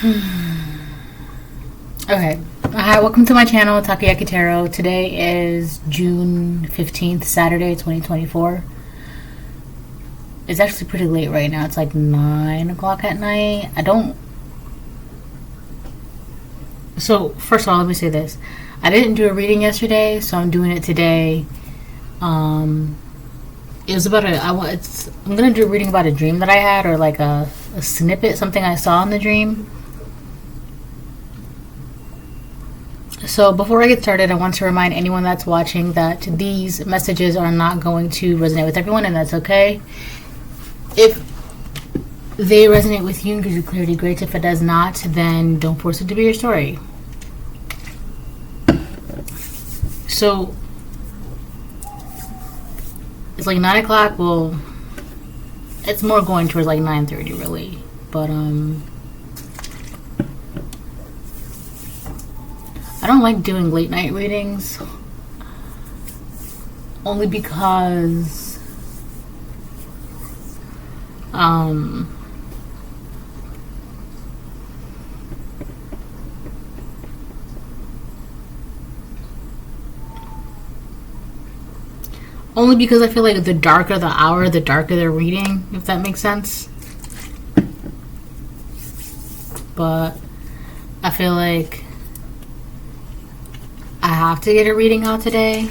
Okay. Hi, welcome to my channel, Takoyaki Tarot. Today is June 15th, Saturday, 2024. It's actually pretty late right now. It's like 9 o'clock at night. So, first of all, let me say this. I didn't do a reading yesterday, so I'm doing it today. It was about I'm gonna do a reading about a dream that I had, or like a snippet, something I saw in the dream. So before I get started, I want to remind anyone that's watching that these messages are not going to resonate with everyone, and that's okay. If they resonate with you and give you clarity, great. If it does not, then don't force it to be your story. So it's like 9 o'clock. Well, it's more going towards like 9:30 really, but I don't like doing late night readings, only because I feel like the darker the hour, the darker the reading, if that makes sense. But I feel like I have to get a reading out today,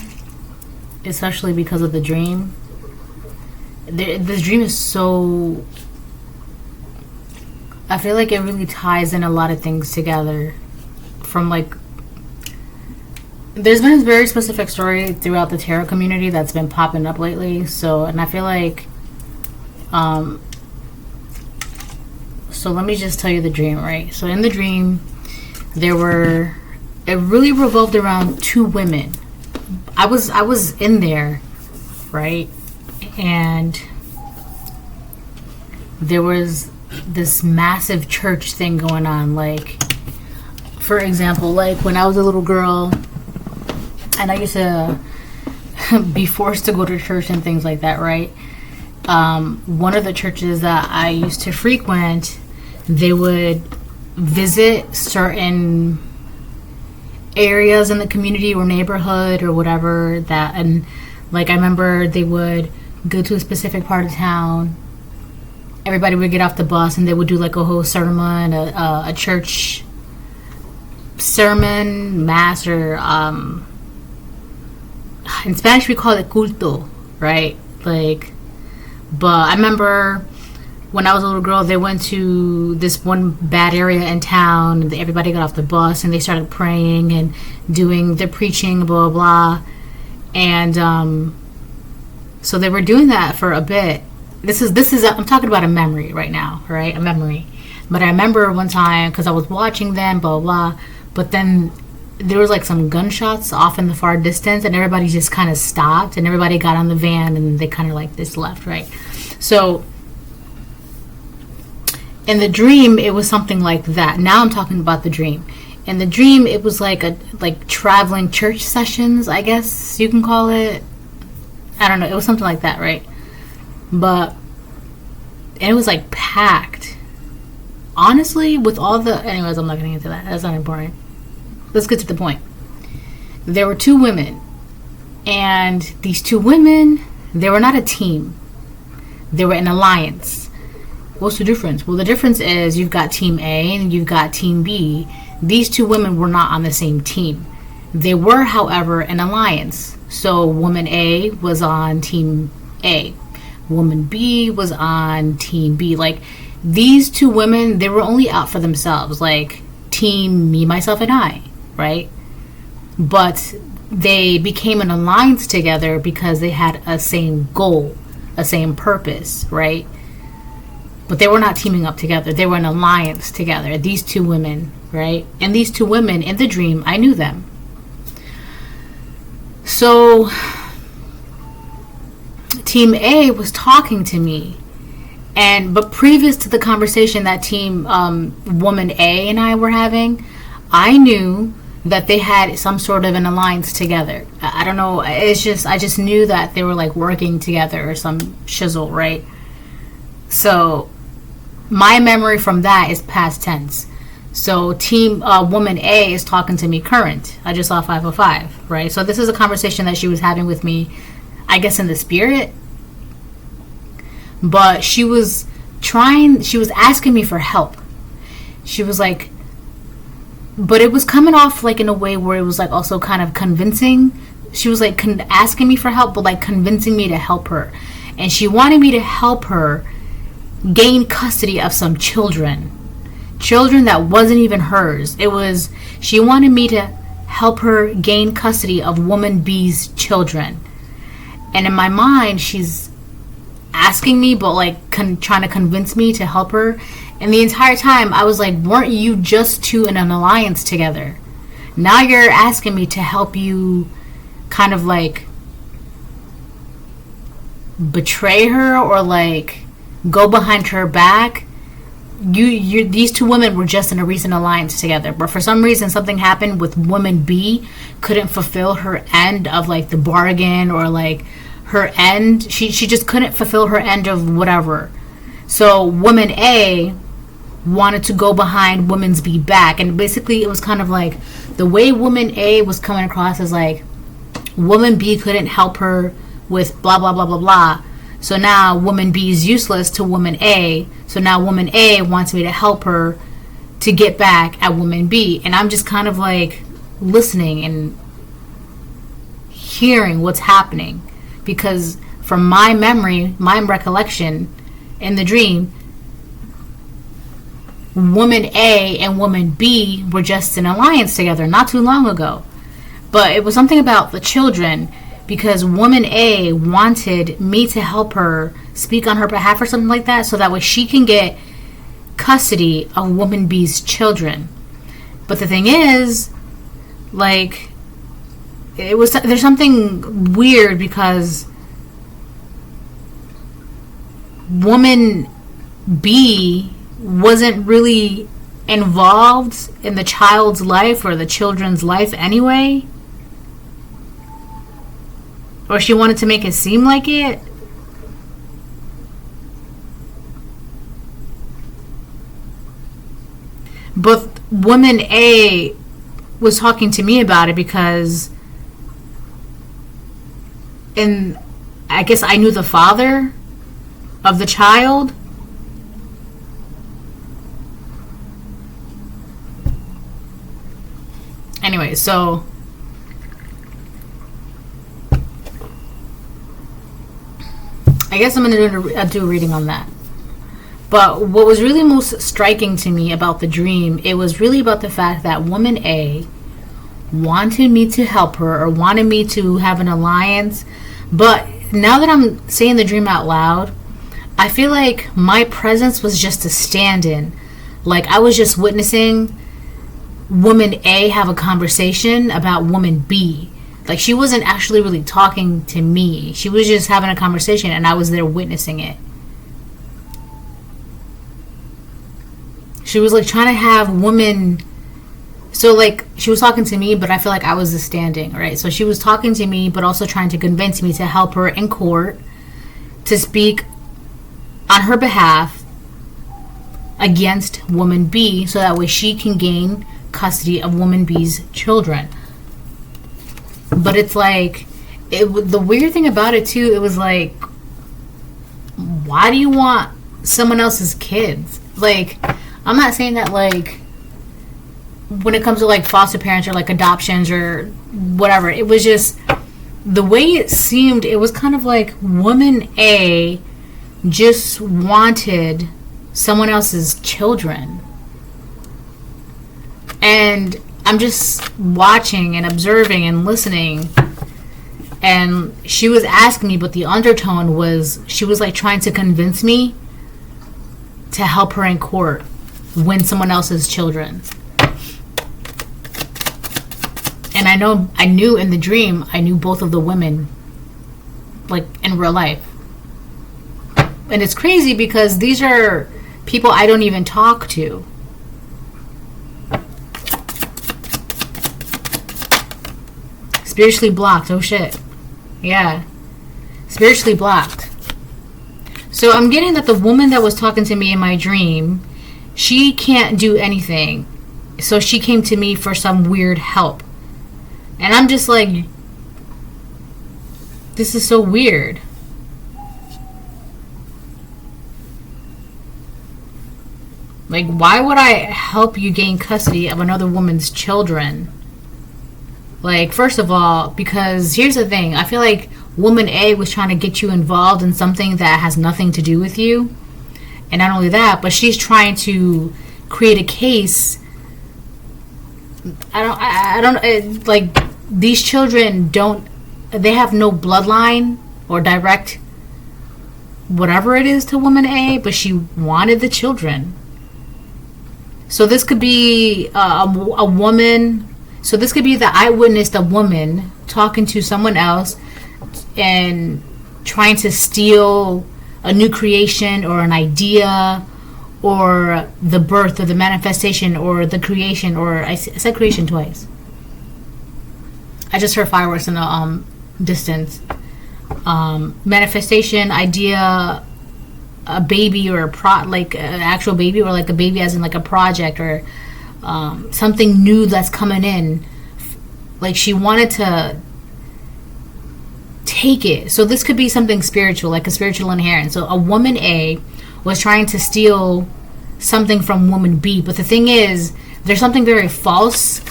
especially because of the dream. This dream is so... I feel like it really ties in a lot of things together. From like... There's been a very specific story throughout the tarot community that's been popping up lately. So, and I feel like... So let me just tell you the dream, right? So in the dream, it really revolved around two women. I was in there, right? And there was this massive church thing going on. Like, for example, like when I was a little girl and I used to be forced to go to church and things like that, right? One of the churches that I used to frequent, they would visit certain areas in the community or neighborhood or whatever that, and like I remember they would go to a specific part of town. Everybody would get off the bus and they would do like a whole sermon, a church sermon, mass, or in Spanish we call it culto, right? Like, but I remember when I was a little girl, they went to this one bad area in town. Everybody got off the bus and they started praying and doing their preaching, blah, blah, blah. And so they were doing that for a bit. This is I'm talking about a memory right now, right? A memory. But I remember one time, because I was watching them, blah, blah, but then there was like some gunshots off in the far distance and everybody just kind of stopped and everybody got on the van and they kind of like just left, right? So in the dream, it was something like that. Now I'm talking about the dream. In the dream, it was like traveling church sessions, I guess you can call it. I don't know. It was something like that, right? But it was like packed. Honestly, with all the... Anyways, I'm not getting into that. That's not important. Let's get to the point. There were two women. And these two women, they were not a team. They were an alliance. What's the difference? Well, the difference is you've got Team A and you've got Team B. These two women were not on the same team. They were, however, an alliance. So woman A was on Team A. Woman B was on Team B. Like, these two women, they were only out for themselves. Like, Team me, myself, and I, right? But they became an alliance together because they had a same goal, a same purpose, right? But they were not teaming up together. They were an alliance together. These two women, right? And these two women, in the dream, I knew them. So, Team A was talking to me. But previous to the conversation that Team Woman A and I were having, I knew that they had some sort of an alliance together. I don't know. I just knew that they were like working together or some shizzle, right? So my memory from that is past tense. So team woman A is talking to me current. I just saw 505, right? So this is a conversation that she was having with me, I guess in the spirit. But she was asking me for help. She was like, but it was coming off like in a way where it was like also kind of convincing. She was like asking me for help, but like convincing me to help her. And she wanted me to help her gain custody of some children that wasn't even hers. She wanted me to help her gain custody of woman B's children. And in my mind, she's asking me, but like trying to convince me to help her. And the entire time I was like, weren't you just two in an alliance together? Now you're asking me to help you kind of like betray her or like go behind her back. These two women were just in a recent alliance together, but for some reason something happened with woman B couldn't fulfill her end of like the bargain, or like her end, she just couldn't fulfill her end of whatever. So woman A wanted to go behind woman's B back, and basically it was kind of like the way woman A was coming across as like woman B couldn't help her with blah blah blah blah blah. So now woman B is useless to woman A. So now woman A wants me to help her to get back at woman B. And I'm just kind of like listening and hearing what's happening. Because from my memory, my recollection in the dream, woman A and woman B were just in alliance together not too long ago. But it was something about the children, because woman A wanted me to help her speak on her behalf or something like that, so that way she can get custody of woman B's children. But the thing is, like, there's something weird, because woman B wasn't really involved in the child's life or the children's life anyway. Or she wanted to make it seem like it. But woman A was talking to me about it because I guess I knew the father of the child. Anyway, so I guess I'm going to do a reading on that. But what was really most striking to me about the dream, it was really about the fact that woman A wanted me to help her, or wanted me to have an alliance. But now that I'm saying the dream out loud, I feel like my presence was just a stand-in. Like I was just witnessing woman A have a conversation about woman B. Like she wasn't actually really talking to me. She was just having a conversation and I was there witnessing it. She was like trying to have woman... So like she was talking to me, but I feel like I was the standing, right? So she was talking to me, but also trying to convince me to help her in court to speak on her behalf against woman B, so that way she can gain custody of woman B's children. But it's like, the weird thing about it too, it was like, why do you want someone else's kids? Like, I'm not saying that like, when it comes to like foster parents or like adoptions or whatever, it was just, the way it seemed, it was kind of like woman A just wanted someone else's children. And I'm just watching and observing and listening, and she was asking me, but the undertone was she was like trying to convince me to help her in court win someone else's children. And I knew in the dream, I knew both of the women, like in real life. And it's crazy because these are people I don't even talk to. Spiritually blocked. Oh shit. Yeah. Spiritually blocked. So I'm getting that the woman that was talking to me in my dream, she can't do anything. So she came to me for some weird help. And I'm just like, this is so weird. Like, why would I help you gain custody of another woman's children? Like, first of all, because here's the thing. I feel like woman A was trying to get you involved in something that has nothing to do with you. And not only that, but she's trying to create a case. Like, these children they have no bloodline or direct whatever it is to woman A, but she wanted the children. So this could be a woman. So this could be that I witnessed a woman talking to someone else and trying to steal a new creation or an idea or the birth or the manifestation or the creation, or I said creation twice. I just heard fireworks in the distance. Manifestation, idea, a baby or like an actual baby, or like a baby as in like a project, or something new that's coming in. Like she wanted to take it. So this could be something spiritual, like a spiritual inheritance. So a woman A was trying to steal something from woman B, but the thing is, there's something very false.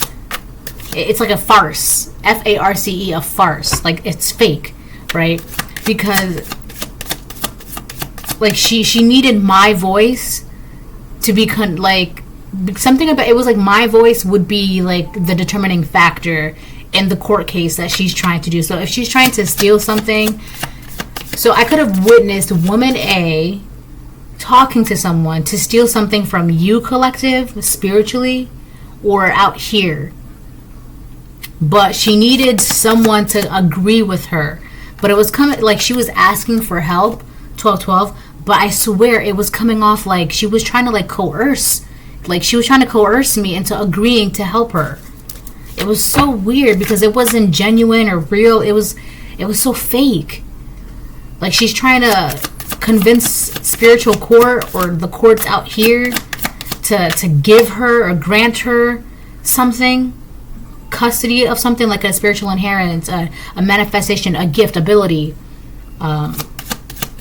It's like a farce, FARCE, a farce. Like it's fake, right? Because like she needed my voice to be like something about it. Was like my voice would be like the determining factor in the court case that she's trying to do. So if she's trying to steal something, so I could have witnessed woman A talking to someone to steal something from you collective spiritually or out here, but she needed someone to agree with her. But it was coming like she was asking for help, 1212, but I swear it was coming off like she was trying to like coerce, like she was trying to coerce me into agreeing to help her. It was so weird because it wasn't genuine or real. It was so fake. Like she's trying to convince spiritual court or the courts out here to give her or grant her something, custody of something like a spiritual inheritance, a manifestation, a gift, ability.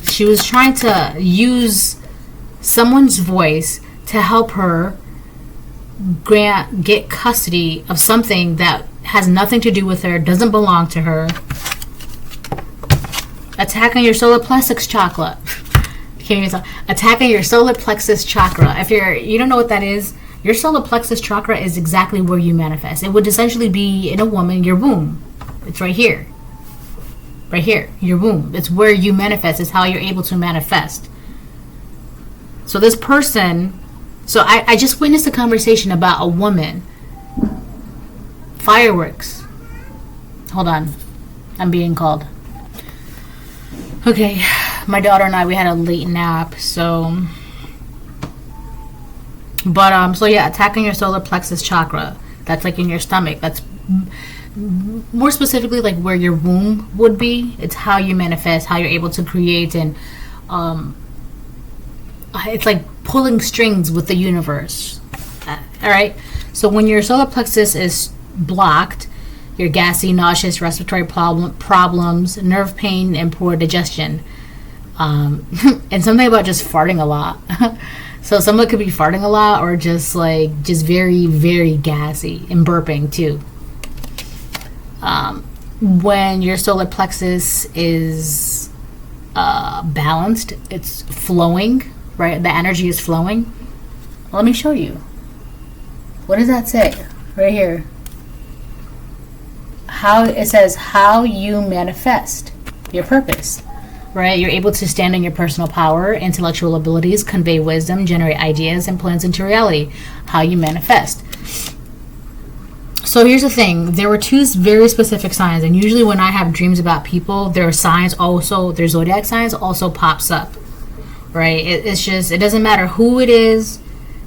She was trying to use someone's voice to help her get custody of something that has nothing to do with her, doesn't belong to her. Attacking your solar plexus chakra. Attacking your solar plexus chakra. If you don't know what that is, your solar plexus chakra is exactly where you manifest. It would essentially be in a woman, your womb. It's right here. Right here, your womb. It's where you manifest. It's how you're able to manifest. So this person, so I just witnessed a conversation about a woman. Fireworks. Hold on. I'm being called. Okay, my daughter and I, we had a late nap, so... But, so yeah, attacking your solar plexus chakra. That's like in your stomach. That's more specifically like where your womb would be. It's how you manifest, how you're able to create, and it's like pulling strings with the universe. Alright? So when your solar plexus is blocked, you're gassy, nauseous, respiratory problems, nerve pain, and poor digestion. And something about just farting a lot. So someone could be farting a lot or just very, very gassy and burping too. When your solar plexus is balanced, it's flowing, right? The energy is flowing. Let me show you. What does that say? Right here. It says how you manifest your purpose. Right? You're able to stand in your personal power, intellectual abilities, convey wisdom, generate ideas and plans into reality. How you manifest. So here's the thing. There were two very specific signs, and usually when I have dreams about people, their signs also, their zodiac signs also pops up. Right? It's just, it doesn't matter who it is,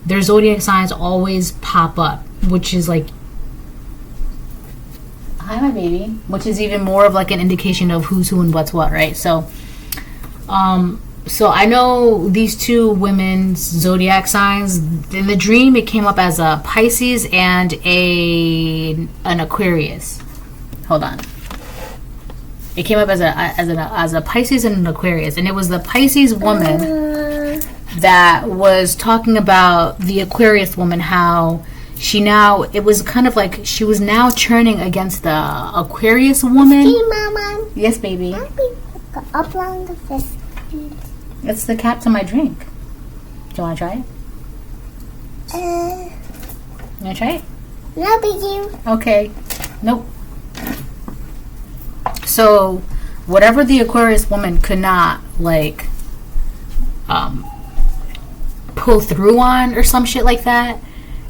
their zodiac signs always pop up, which is like, hi my baby, which is even more of like an indication of who's who and what's what, right? So So I know these two women's zodiac signs. In the dream, it came up as a Pisces and an Aquarius. Hold on. It came up as a Pisces and an Aquarius, and it was the Pisces woman that was talking about the Aquarius woman, how it was kind of like she was now turning against the Aquarius woman. Hey, Mama. Yes, baby. Up on the fist. It's the cap to my drink. Do you want to try it? You want to try it? No, thank you. Okay. Nope. So, whatever the Aquarius woman could not, like, pull through on or some shit like that,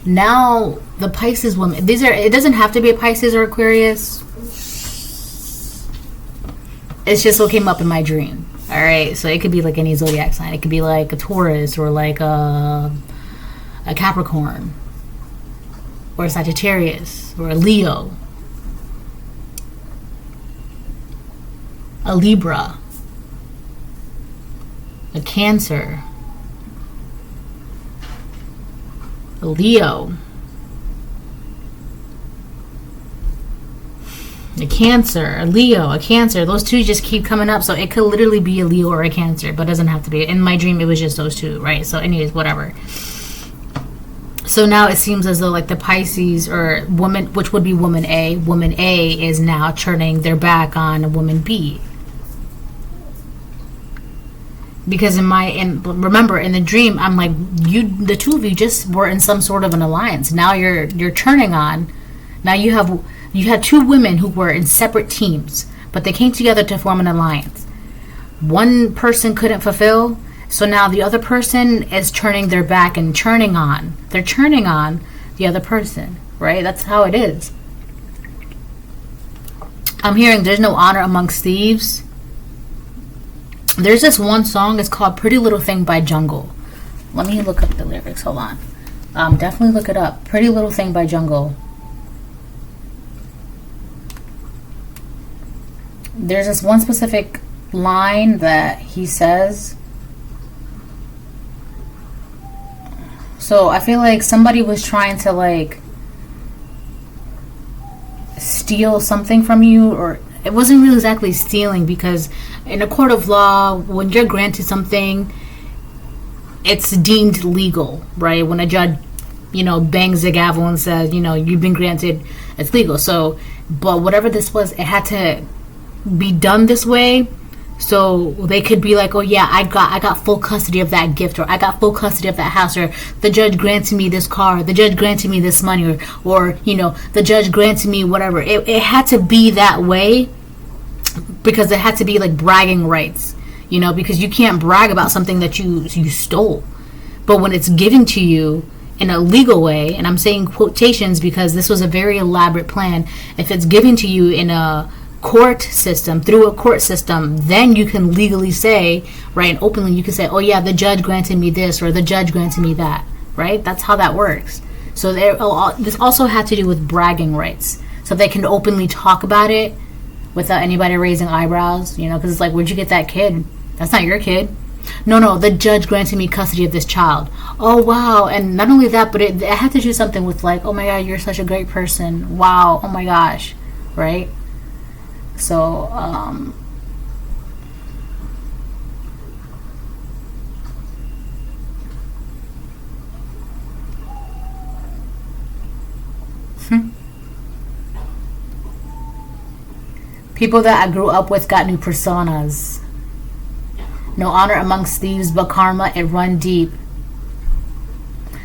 now the Pisces woman, it doesn't have to be a Pisces or Aquarius. It's just what came up in my dream. Alright, so it could be like any zodiac sign. It could be like a Taurus or like a Capricorn or a Sagittarius or a Leo, a Libra, a Cancer, a Leo, a Cancer, a Leo, a Cancer. Those two just keep coming up. So it could literally be a Leo or a Cancer, but it doesn't have to be. In my dream, it was just those two, right? So anyways, whatever. So now it seems as though like the Pisces or woman, which would be woman A is now turning their back on woman B. Because remember in the dream, I'm like, the two of you just were in some sort of an alliance. Now you're turning on. Now you had two women who were in separate teams, but they came together to form an alliance. One person couldn't fulfill, so now the other person is turning their back and turning on. They're turning on the other person, right? That's how it is. I'm hearing there's no honor amongst thieves. There's this one song, it's called Pretty Little Thing by Jungle. Let me look up the lyrics, hold on. Definitely look it up. Pretty Little Thing by Jungle. There's this one specific line that he says. So I feel like somebody was trying to like steal something from you, or it wasn't really exactly stealing, because in a court of law, when you're granted something, it's deemed legal, right? When a judge, bangs the gavel and says, you've been granted, it's legal. So, but whatever this was, it had to be done this way, so they could be like, oh yeah, I got full custody of that gift, or I got full custody of that house, or the judge granted me this car, the judge granted me this money, or the judge granted me whatever. It had to be that way, because it had to be like bragging rights, because you can't brag about something that you stole. But when it's given to you in a legal way, and I'm saying quotations because this was a very elaborate plan, if it's given to you in a court system, through a court system, then you can legally say, right, and openly you can say, oh yeah, the judge granted me this, or the judge granted me that, right? That's how that works. So this also had to do with bragging rights, so they can openly talk about it without anybody raising eyebrows, because it's like, where'd you get that kid? That's not your kid. No, the judge granted me custody of this child. Oh wow. And not only that, but it had to do something with like, oh my god, you're such a great person, wow, oh my gosh, right? So people that I grew up with got new personas. No honor amongst thieves, but karma, it run deep.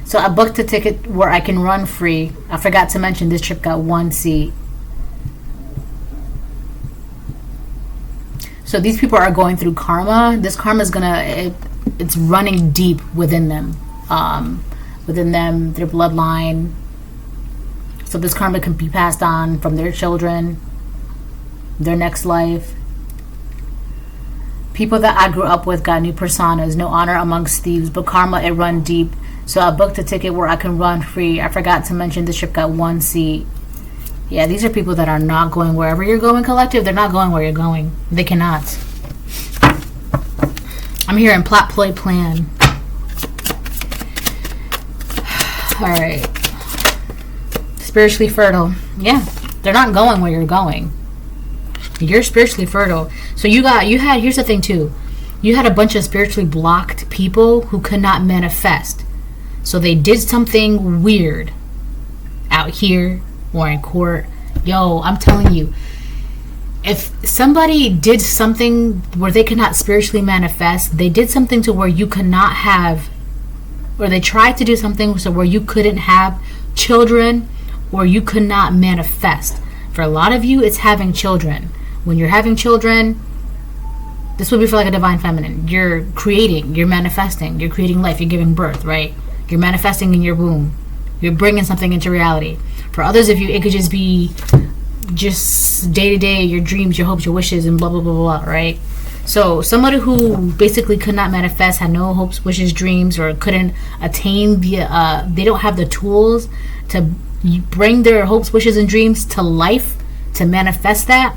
So I booked a ticket where I can run free. I forgot to mention this trip got one seat. So these people are going through karma. This karma is it's running deep within them. Their bloodline. So this karma can be passed on from their children, their next life. People that I grew up with got new personas. No honor amongst thieves, but karma, it run deep. So I booked a ticket where I can run free. I forgot to mention this trip got one seat. Yeah, these are people that are not going wherever you're going, collective. They're not going where you're going. They cannot. I'm hearing plot, ploy, plan. Alright. Spiritually fertile. Yeah. They're not going where you're going. You're spiritually fertile. So here's the thing too. You had a bunch of spiritually blocked people who could not manifest. So they did something weird out here or in court. Yo, I'm telling you, if somebody did something where they could not spiritually manifest, they did something to where you could not have, or they tried to do something so where you couldn't have children, or you could not manifest. For a lot of you, it's having children. When you're having children, this would be for like a divine feminine. You're creating, you're manifesting, you're creating life, you're giving birth, right? You're manifesting in your womb. You're bringing something into reality. For others of you, it could just be just day to day, your dreams, your hopes, your wishes, and blah, blah, blah, blah, right? So somebody who basically could not manifest, had no hopes, wishes, dreams, or couldn't attain they don't have the tools to bring their hopes, wishes, and dreams to life, to manifest that,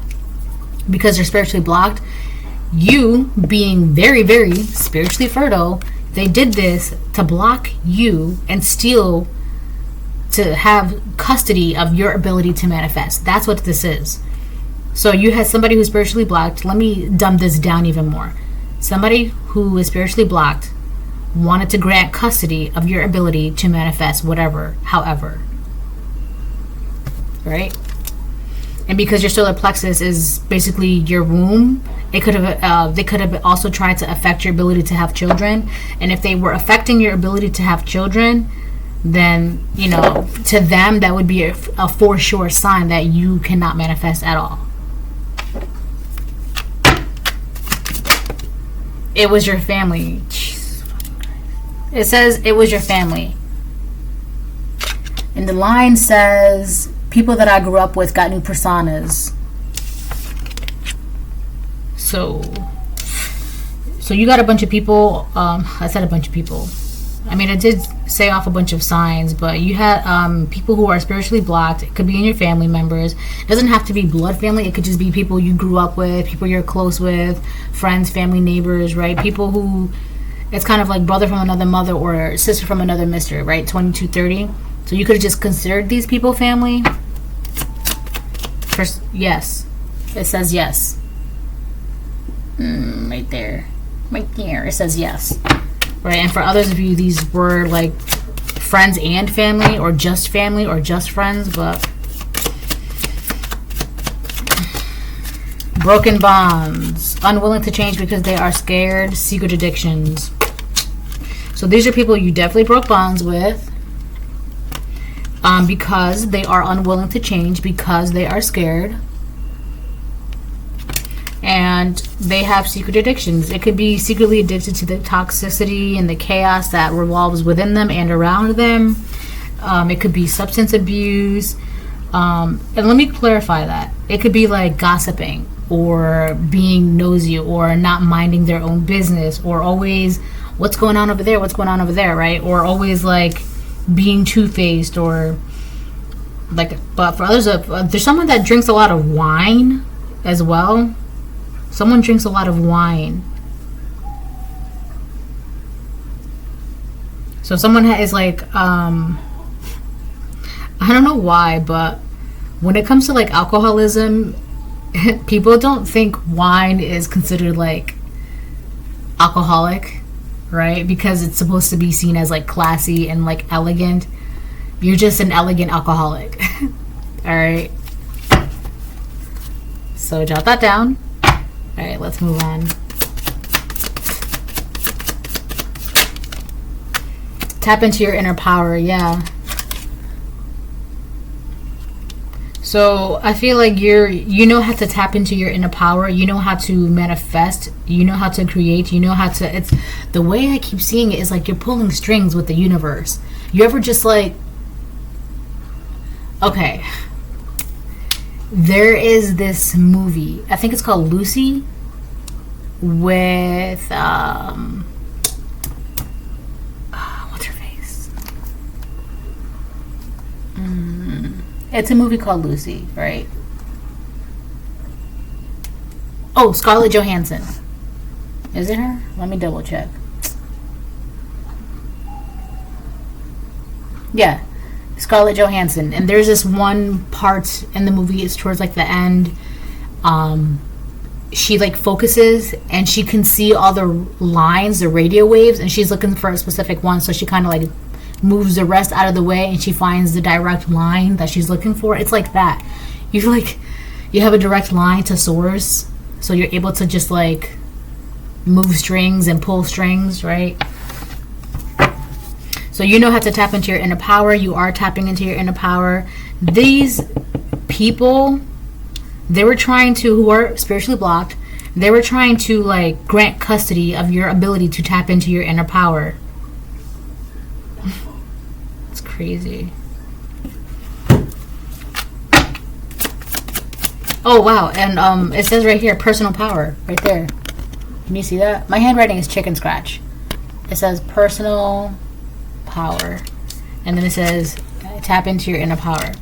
because they're spiritually blocked. You being very, very spiritually fertile, they did this to block you and steal, to have custody of your ability to manifest. That's what this is. So you had somebody who's spiritually blocked. Let me dumb this down even more. Somebody who is spiritually blocked wanted to grant custody of your ability to manifest whatever, however. Right? And because your solar plexus is basically your womb, they could have also tried to affect your ability to have children. And if they were affecting your ability to have children, then, you know, to them, that would be a for sure sign that you cannot manifest at all. It was your family. Jesus fucking Christ. It says it was your family. And the line says, people that I grew up with got new personas. So you got a bunch of people. I said a bunch of people. I mean, I did say off a bunch of signs, but you had people who are spiritually blocked. It could be in your family members. It doesn't have to be blood family. It could just be people you grew up with, people you're close with, friends, family, neighbors, right? People who, it's kind of like brother from another mother or sister from another mister, right? 2230. So you could have just considered these people family. First, yes. It says yes. Right there. Right there. It says yes. Right, and for others of you, these were like friends and family, or just friends, but broken bonds, unwilling to change because they are scared, secret addictions. So these are people you definitely broke bonds with, because they are unwilling to change, because they are scared. And they have secret addictions. It could be secretly addicted to the toxicity and the chaos that revolves within them and around them. It could be substance abuse. And let me clarify that. It could be like gossiping, or being nosy, or not minding their own business, or always, what's going on over there? What's going on over there, right? Or always like being two-faced, or like, but for others, there's someone that drinks a lot of wine as well. Someone drinks a lot of wine. So someone is like, I don't know why, but when it comes to like alcoholism, people don't think wine is considered like alcoholic, right? Because it's supposed to be seen as like classy and like elegant. You're just an elegant alcoholic. All right. So jot that down. All right, let's move on. Tap into your inner power, yeah. So I feel like you know how to tap into your inner power. You know how to manifest. You know how to create. You know how to. It's the way I keep seeing it is like you're pulling strings with the universe. You ever just like, okay. There is this movie, I think it's called Lucy, with what's her face? It's a movie called Lucy, right? Oh, Scarlett Johansson. Is it her? Let me double check. Yeah, Scarlett Johansson. And there's this one part in the movie, it's towards like the end. She like focuses and she can see all the lines, the radio waves, and she's looking for a specific one. So she kind of like moves the rest out of the way and she finds the direct line that she's looking for. It's like that. You feel like you have a direct line to source, so you're able to just like move strings and pull strings, right? So you know how to tap into your inner power. You are tapping into your inner power. These people, they were trying to, who are spiritually blocked, they were trying to like grant custody of your ability to tap into your inner power. It's crazy. Oh wow, and it says right here, personal power, right there. Can you see that? My handwriting is chicken scratch. It says personal power, and then it says tap into your inner power.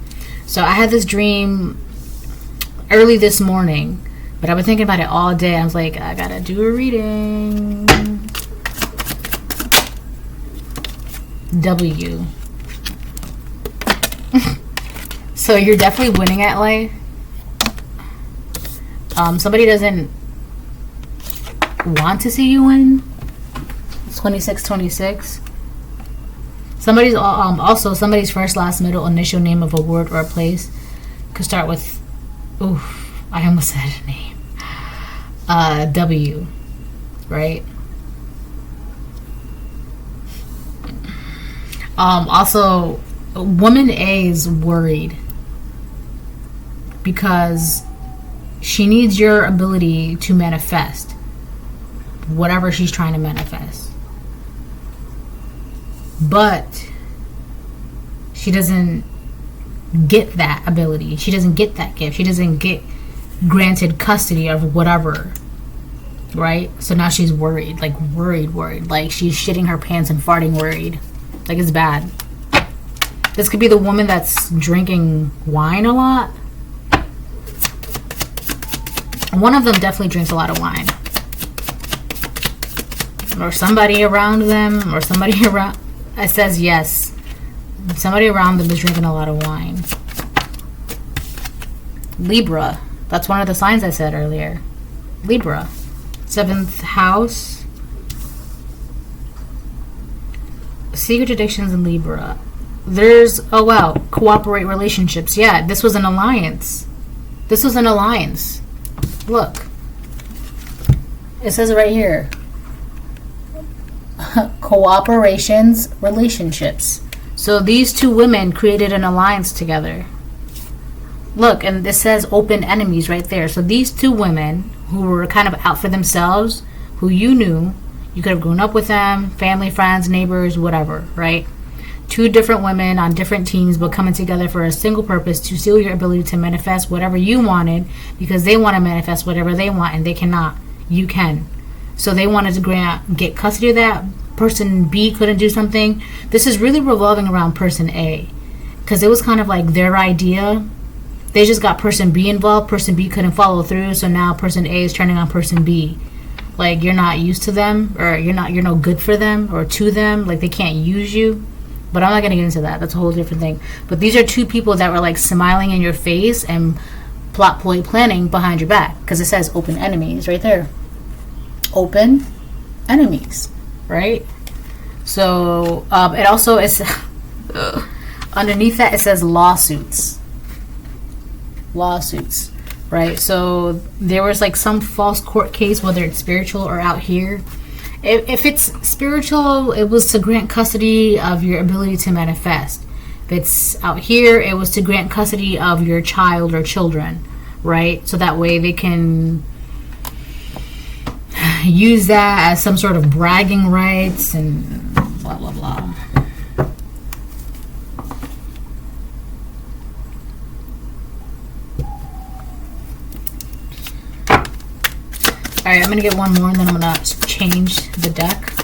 So I had this dream early this morning, but I've been thinking about it all day. I was like, I gotta do a reading. W. So you're definitely winning at life. Somebody doesn't want to see you win. 2626. Somebody's also somebody's first, last, middle, initial name of a word or a place could start with, oof, I almost said a name. W, right? Also, woman A is worried because she needs your ability to manifest whatever she's trying to manifest. But she doesn't get that ability. She doesn't get that gift. She doesn't get granted custody of whatever. Right? So now she's worried. Like worried. Like she's shitting her pants and farting worried. Like it's bad. This could be the woman that's drinking wine a lot. One of them definitely drinks a lot of wine. Or somebody around them. Or somebody around... It says yes. Somebody around them is drinking a lot of wine. Libra. That's one of the signs I said earlier. Libra. 7th house. Secret addictions in Libra. There's... Oh, wow. Cooperate relationships. Yeah, this was an alliance. This was an alliance. Look. It says it right here. Cooperations, relationships. So these two women created an alliance together. Look, and this says open enemies right there. So these two women who were kind of out for themselves, who you knew, you could have grown up with them, family, friends, neighbors, whatever, right? Two different women on different teams, but coming together for a single purpose to seal your ability to manifest whatever you wanted, because they want to manifest whatever they want and they cannot. You can. So they wanted to get custody of that. Person B couldn't do something. This is really revolving around person A, because it was kind of like their idea. They just got person B involved. Person B couldn't follow through, so now person A is turning on person B. Like you're not used to them, or you're no good for them or to them. Like they can't use you. But I'm not gonna get into that. That's a whole different thing. But these are two people that were like smiling in your face and plot ploy planning behind your back, because it says open enemies right there. Open enemies, right? So it also is underneath that it says lawsuits, right? So there was like some false court case, whether it's spiritual or out here. If it's spiritual, it was to grant custody of your ability to manifest. If it's out here, it was to grant custody of your child or children, right? So that way they can use that as some sort of bragging rights and blah blah blah. Alright, I'm gonna get one more and then I'm gonna change the deck.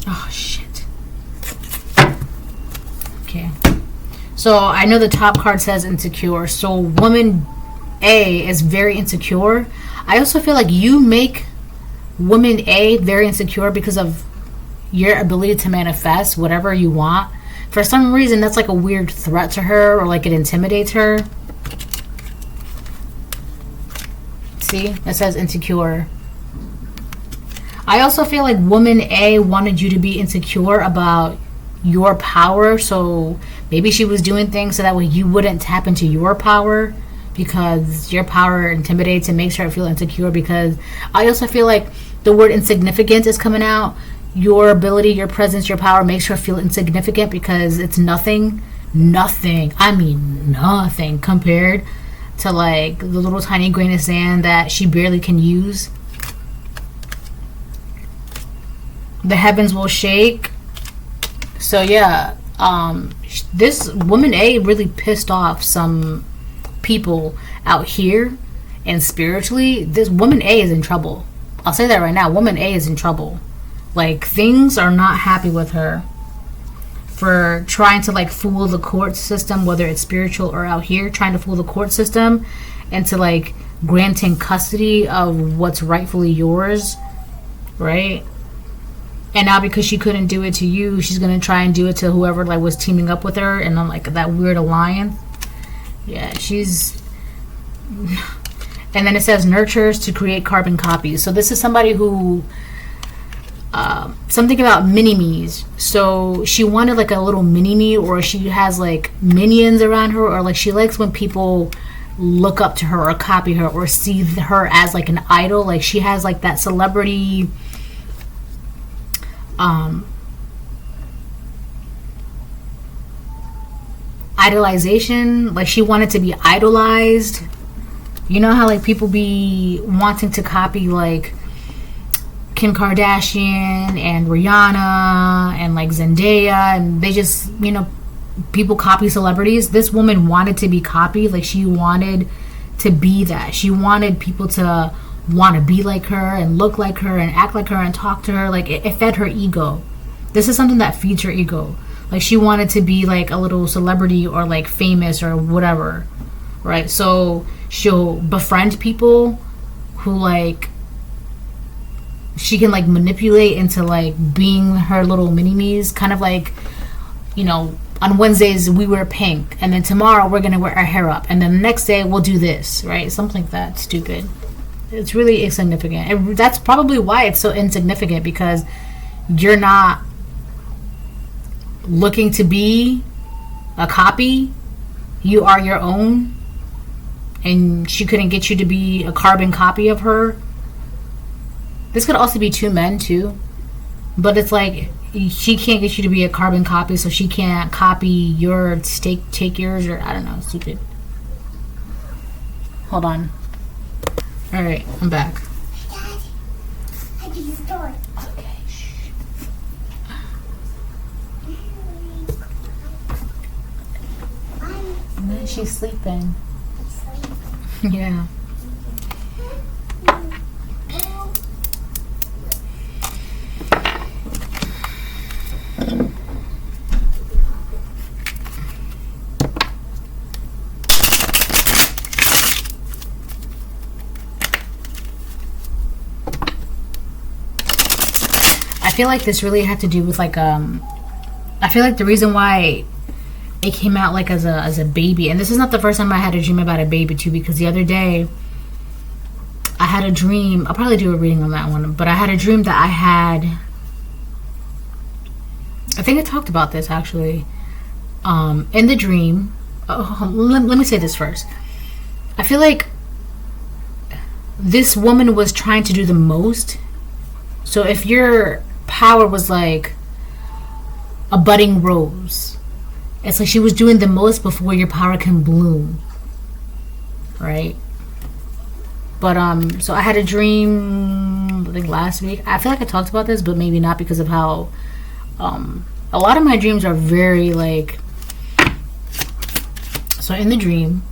Oh shit. Okay. So I know the top card says insecure. So woman A is very insecure. I also feel like you make woman A very insecure because of your ability to manifest whatever you want. For some reason, that's like a weird threat to her, or like it intimidates her. See, it says insecure. I also feel like woman A wanted you to be insecure about your power, so maybe she was doing things so that way you wouldn't tap into your power, because your power intimidates and makes her feel insecure. Because I also feel like the word insignificant is coming out. Your ability, your presence, your power makes her feel insignificant because it's nothing, I mean nothing, compared to like the little tiny grain of sand that she barely can use. The heavens will shake. So yeah, this woman A really pissed off some people out here, and spiritually this woman A is in trouble. I'll say that right now. Woman A is in trouble. Like, things are not happy with her for trying to like fool the court system, whether it's spiritual or out here, trying to fool the court system into like granting custody of what's rightfully yours, right? And now because she couldn't do it to you, she's gonna try and do it to whoever like was teaming up with her, and on like that weird alliance. Yeah, she's. And then it says nurtures to create carbon copies. So this is somebody who. Something about mini-me's. So she wanted like a little mini-me, or she has like minions around her, or like she likes when people look up to her or copy her or see her as like an idol. Like she has like that celebrity idolization. Like she wanted to be idolized. You know how like people be wanting to copy like Kim Kardashian and Rihanna and like Zendaya, and they just, you know, people copy celebrities. This woman wanted to be copied. Like she wanted to be that. She wanted people to want to be like her and look like her and act like her and talk to her. Like it fed her ego. This is something that feeds her ego. Like she wanted to be like a little celebrity or like famous or whatever, right? So she'll befriend people who like she can like manipulate into like being her little mini-me's. Kind of like, you know, on Wednesdays we wear pink, and then tomorrow we're gonna wear our hair up, and then the next day we'll do this, right? Something like that. Stupid. It's really insignificant, and that's probably why it's so insignificant, because you're not looking to be a copy. You are your own, and she couldn't get you to be a carbon copy of her. This could also be two men too, but it's like she can't get you to be a carbon copy, so she can't copy your take yours, or I don't know, stupid. Hold on. All right, I'm back. Dad, I can use the door. Okay. Shh. And then she's sleeping. Yeah. I feel like this really had to do with like I feel like the reason why it came out like as a baby, and this is not the first time I had a dream about a baby too, because the other day I had a dream. I'll probably do a reading on that one, but I had a dream that I think I talked about this actually. In the dream, let me say this first. I feel like this woman was trying to do the most. So if your power was like a budding rose, it's like she was doing the most before your power can bloom, right? But so I had a dream, I think last week. I feel like I talked about this, but maybe not, because of how a lot of my dreams are very like. So in the dream,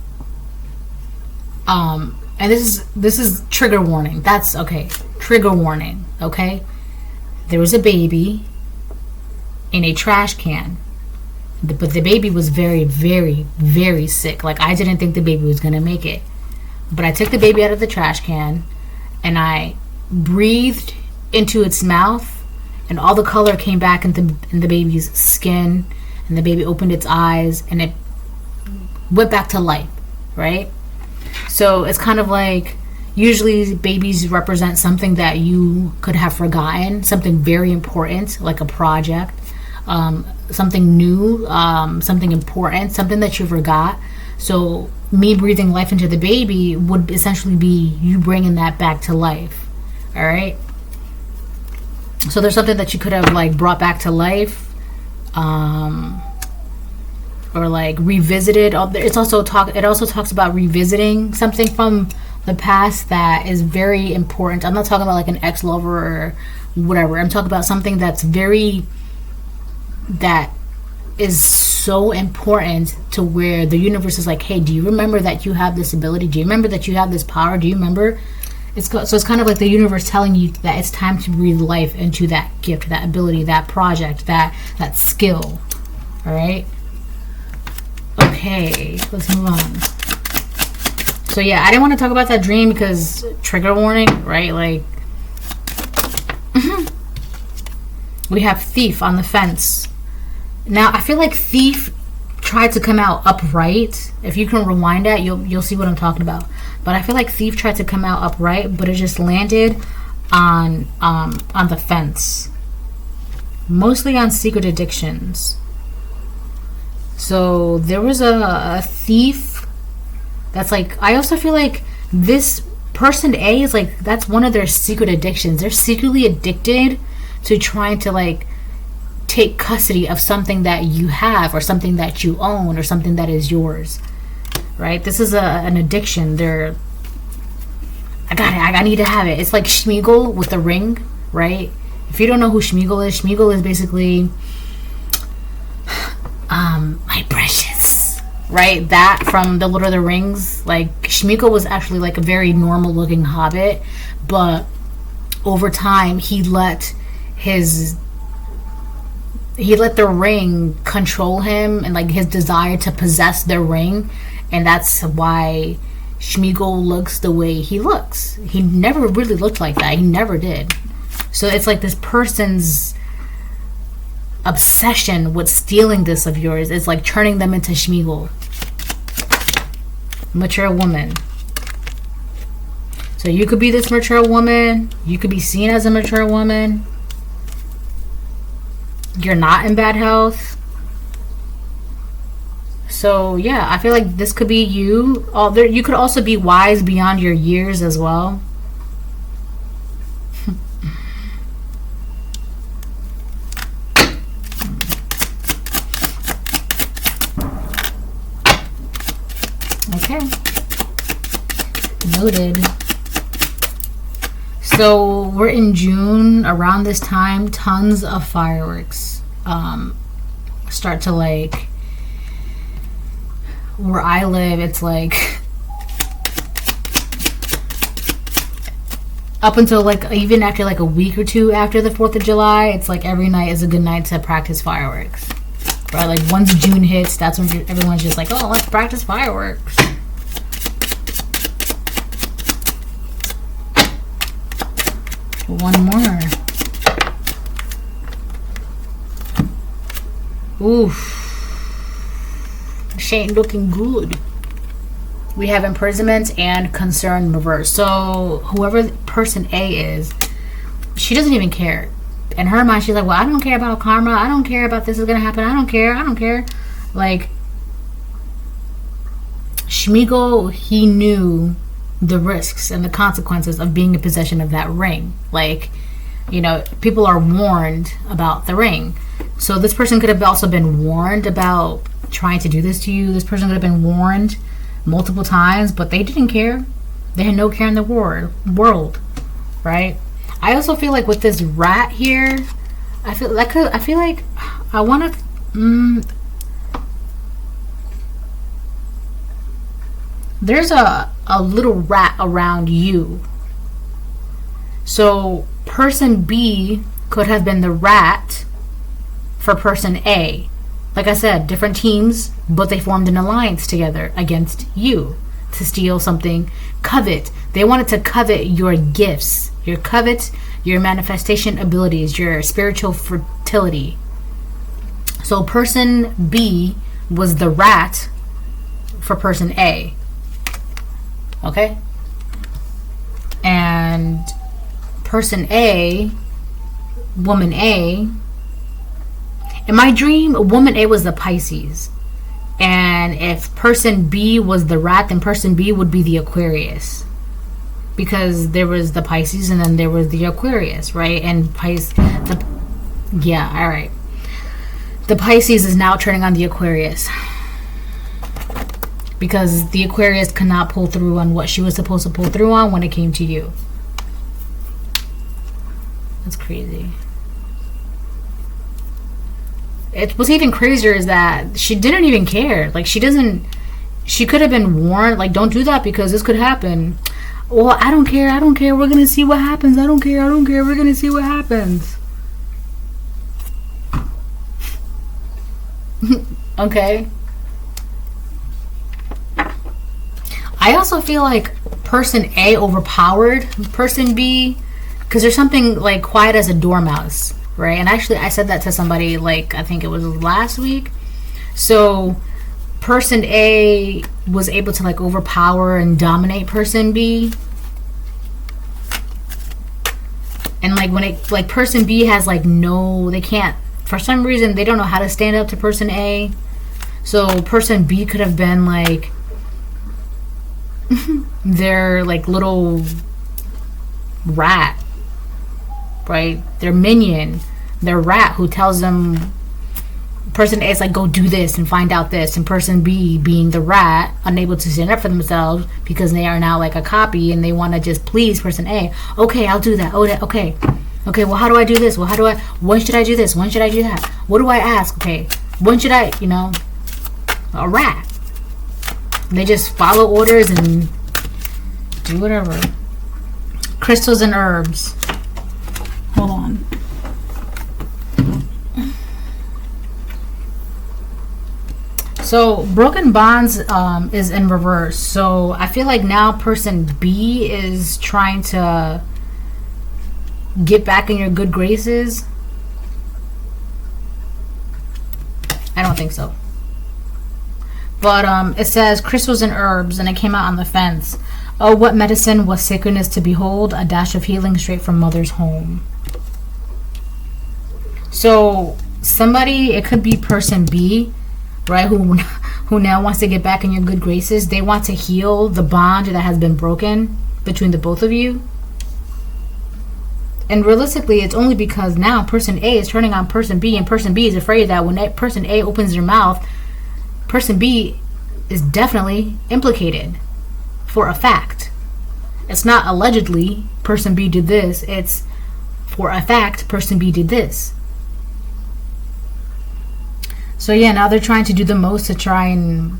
and this is trigger warning. That's okay. Trigger warning. Okay, there was a baby in a trash can, but the baby was very, very, very sick. Like I didn't think the baby was gonna make it. But I took the baby out of the trash can and I breathed into its mouth, and all the color came back in the baby's skin, and the baby opened its eyes and it went back to life, right? So it's kind of like, usually babies represent something that you could have forgotten, something very important, like a project, something new, something important, something that you forgot. So me breathing life into the baby would essentially be you bringing that back to life. All right. So there's something that you could have like brought back to life, or like revisited. It also talks about revisiting something from the past that is very important. I'm not talking about like an ex-lover or whatever. I'm talking about something that is so important to where the universe is like, hey, do you remember that you have this ability? Do you remember that you have this power? Do you remember? So it's kind of like the universe telling you that it's time to breathe life into that gift, that ability, that project, that skill. All right. Okay, let's move on. So yeah, I didn't want to talk about that dream because trigger warning, right? Like, we have thief on the fence. Now, I feel like thief tried to come out upright. If you can rewind that, you'll see what I'm talking about. But I feel like thief tried to come out upright, but it just landed on the fence. Mostly on secret addictions. So there was a thief that's like, I also feel like this person A is like, that's one of their secret addictions. They're secretly addicted to trying to like take custody of something that you have, or something that you own, or something that is yours, right? This is an addiction. I need to have it. It's like Schmeagol with the ring, right? If you don't know who Schmeagol is basically my precious, right? That from the Lord of the Rings. Like, Schmeagol was actually like a very normal looking hobbit, but over time he let the ring control him, and like his desire to possess the ring, and that's why Schmeagol looks the way he looks. He never really looked like that. He never did. So it's like this person's obsession with stealing this of yours is like turning them into Schmeagol. Mature woman. So you could be this mature woman. You could be seen as a mature woman. You're not in bad health. So yeah, I feel like this could be you. You could also be wise beyond your years as well. Okay. Noted. So we're in June. Around this time, tons of fireworks start to, like, where I live, it's like up until like even after like a week or two after the 4th of July, it's like every night is a good night to practice fireworks. Right? Like once June hits, that's when everyone's just like, oh, let's practice fireworks. One more. Oof. She ain't looking good. We have imprisonment and concern reverse. So whoever person A is, she doesn't even care. In her mind, she's like, well, I don't care about karma. I don't care about this is gonna happen. I don't care. Like, Schmeagol, he knew the risks and the consequences of being in possession of that ring. Like, you know, people are warned about the ring. So this person could have also been warned about trying to do this to you. This person could have been warned multiple times, but they didn't care. They had no care in the world, right? I also feel like with this rat here, I feel like I want to. There's a little rat around you. So person B could have been the rat for person A. Like I said, different teams, but they formed an alliance together against you to steal something. Covet. They wanted to covet your gifts, your manifestation abilities, your spiritual fertility. So person B was the rat for person A. Okay? And person A, woman A, in my dream, woman A was the Pisces. And if person B was the rat, then person B would be the Aquarius. Because there was the Pisces and then there was the Aquarius, right? And yeah, alright. The Pisces is now turning on the Aquarius. Because the Aquarius could not pull through on what she was supposed to pull through on when it came to you. That's crazy. What's even crazier is that she didn't even care. Like, she could have been warned, like, don't do that because this could happen. Well, I don't care, we're gonna see what happens. I don't care, we're gonna see what happens. Okay. I also feel like person A overpowered person B, because there's something like quiet as a dormouse, right? And actually I said that to somebody, like, I think it was last week. So person A was able to like overpower and dominate person B. And like when it, like, person B has like they can't, for some reason they don't know how to stand up to person A. So person B could have been like their like little rat, right? Their minion, their rat who tells them, person A is like, go do this and find out this, and person B, being the rat, unable to stand up for themselves because they are now like a copy and they want to just please person A. Okay, I'll do that. Okay, well, how do I do this? Well, when should I do this? When should I do that? What do I ask? Okay, when should I, a rat. They just follow orders and do whatever. Crystals and herbs. Hold on. So broken bonds is in reverse. So I feel like now person B is trying to get back in your good graces. I don't think so. But it says crystals and herbs, and it came out on the fence. Oh, what medicine was sacredness to behold, a dash of healing straight from mother's home. So somebody, it could be person B, right, who now wants to get back in your good graces. They want to heal the bond that has been broken between the both of you. And realistically, it's only because now person A is turning on person B, and person B is afraid that when person A opens their mouth, person B is definitely implicated for a fact. It's not allegedly person B did this, it's for a fact person B did this. So yeah, now they're trying to do the most to try and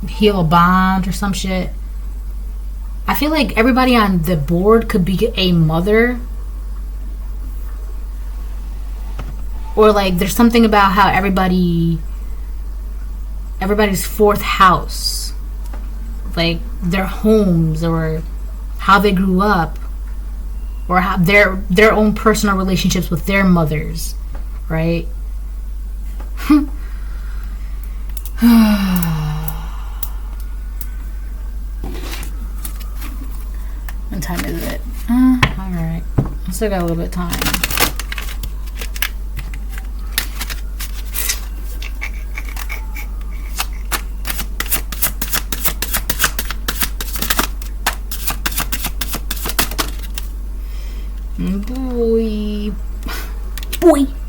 heal a bond or some shit. I feel like everybody on the board could be a mother. Or like there's something about how everybody's fourth house, like their homes or how they grew up, or how their own personal relationships with their mothers, right? What time is it? Alright, I still got a little bit of time.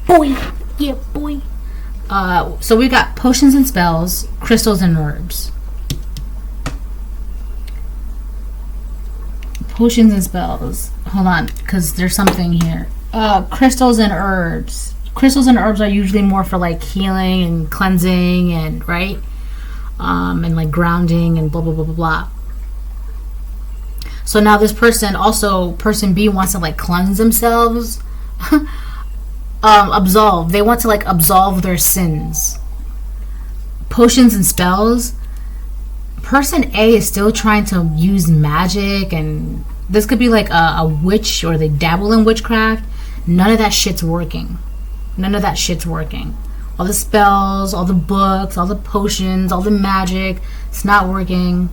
Boy, yeah, boy. So we got potions and spells, crystals and herbs. Potions and spells. Hold on, because there's something here. Crystals and herbs. Crystals and herbs are usually more for like healing and cleansing and right, and like grounding and blah blah blah blah blah. So now this person, also person B, wants to like cleanse themselves. Absolve. They want to like absolve their sins. Potions and spells. person A is still trying to use magic, and this could be like a witch, or they dabble in witchcraft. None of that shit's working. None of that shit's working. All the spells, all the books, all the potions, all the magic, it's not working.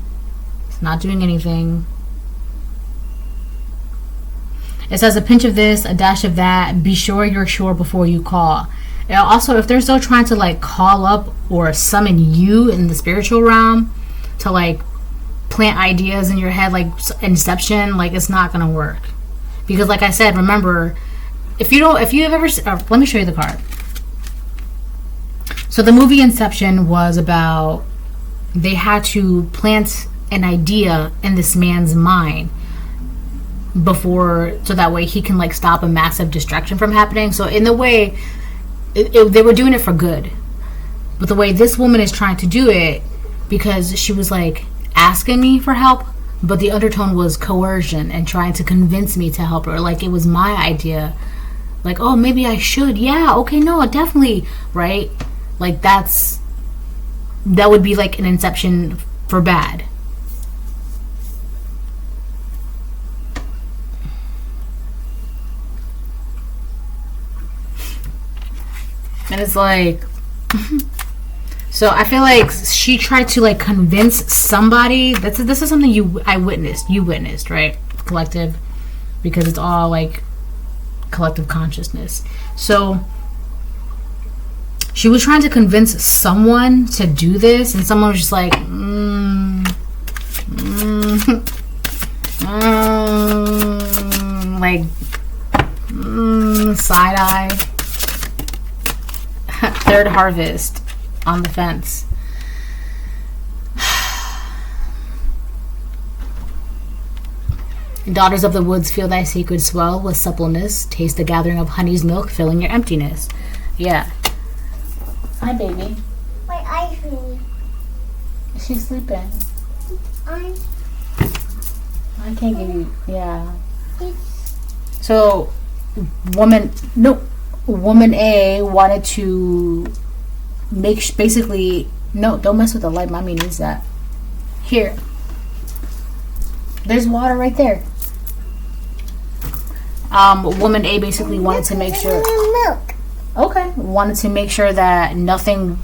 It's not doing anything. It says a pinch of this, a dash of that. Be sure you're sure before you call. And also, if they're still trying to like call up or summon you in the spiritual realm to like plant ideas in your head, like Inception, like it's not gonna work. Because like I said, remember, if you have ever, let me show you the card. So the movie Inception was about, they had to plant an idea in this man's mind before, so that way he can like stop a massive destruction from happening. So in the way, they were doing it for good. But the way this woman is trying to do it, because she was like asking me for help, but the undertone was coercion and trying to convince me to help her. Like it was my idea. Like, oh, maybe I should. Yeah, okay, no, definitely. Right? Like that would be like an Inception for bad. And it's like, so I feel like she tried to like convince somebody. This is something you witnessed, right? Collective, because it's all like collective consciousness. So she was trying to convince someone to do this, and someone was just like, side eye. Third harvest on the fence. Daughters of the woods, feel thy sacred swell with suppleness. Taste the gathering of honey's milk, filling your emptiness. Yeah. Hi, baby. My eyes ring. She's sleeping. I can't give you. Yeah. So, woman A wanted to make basically, no, don't mess with the light. Mommy needs that. Here. There's water right there. Woman A basically wanted to make sure. Milk. Okay. Wanted to make sure that nothing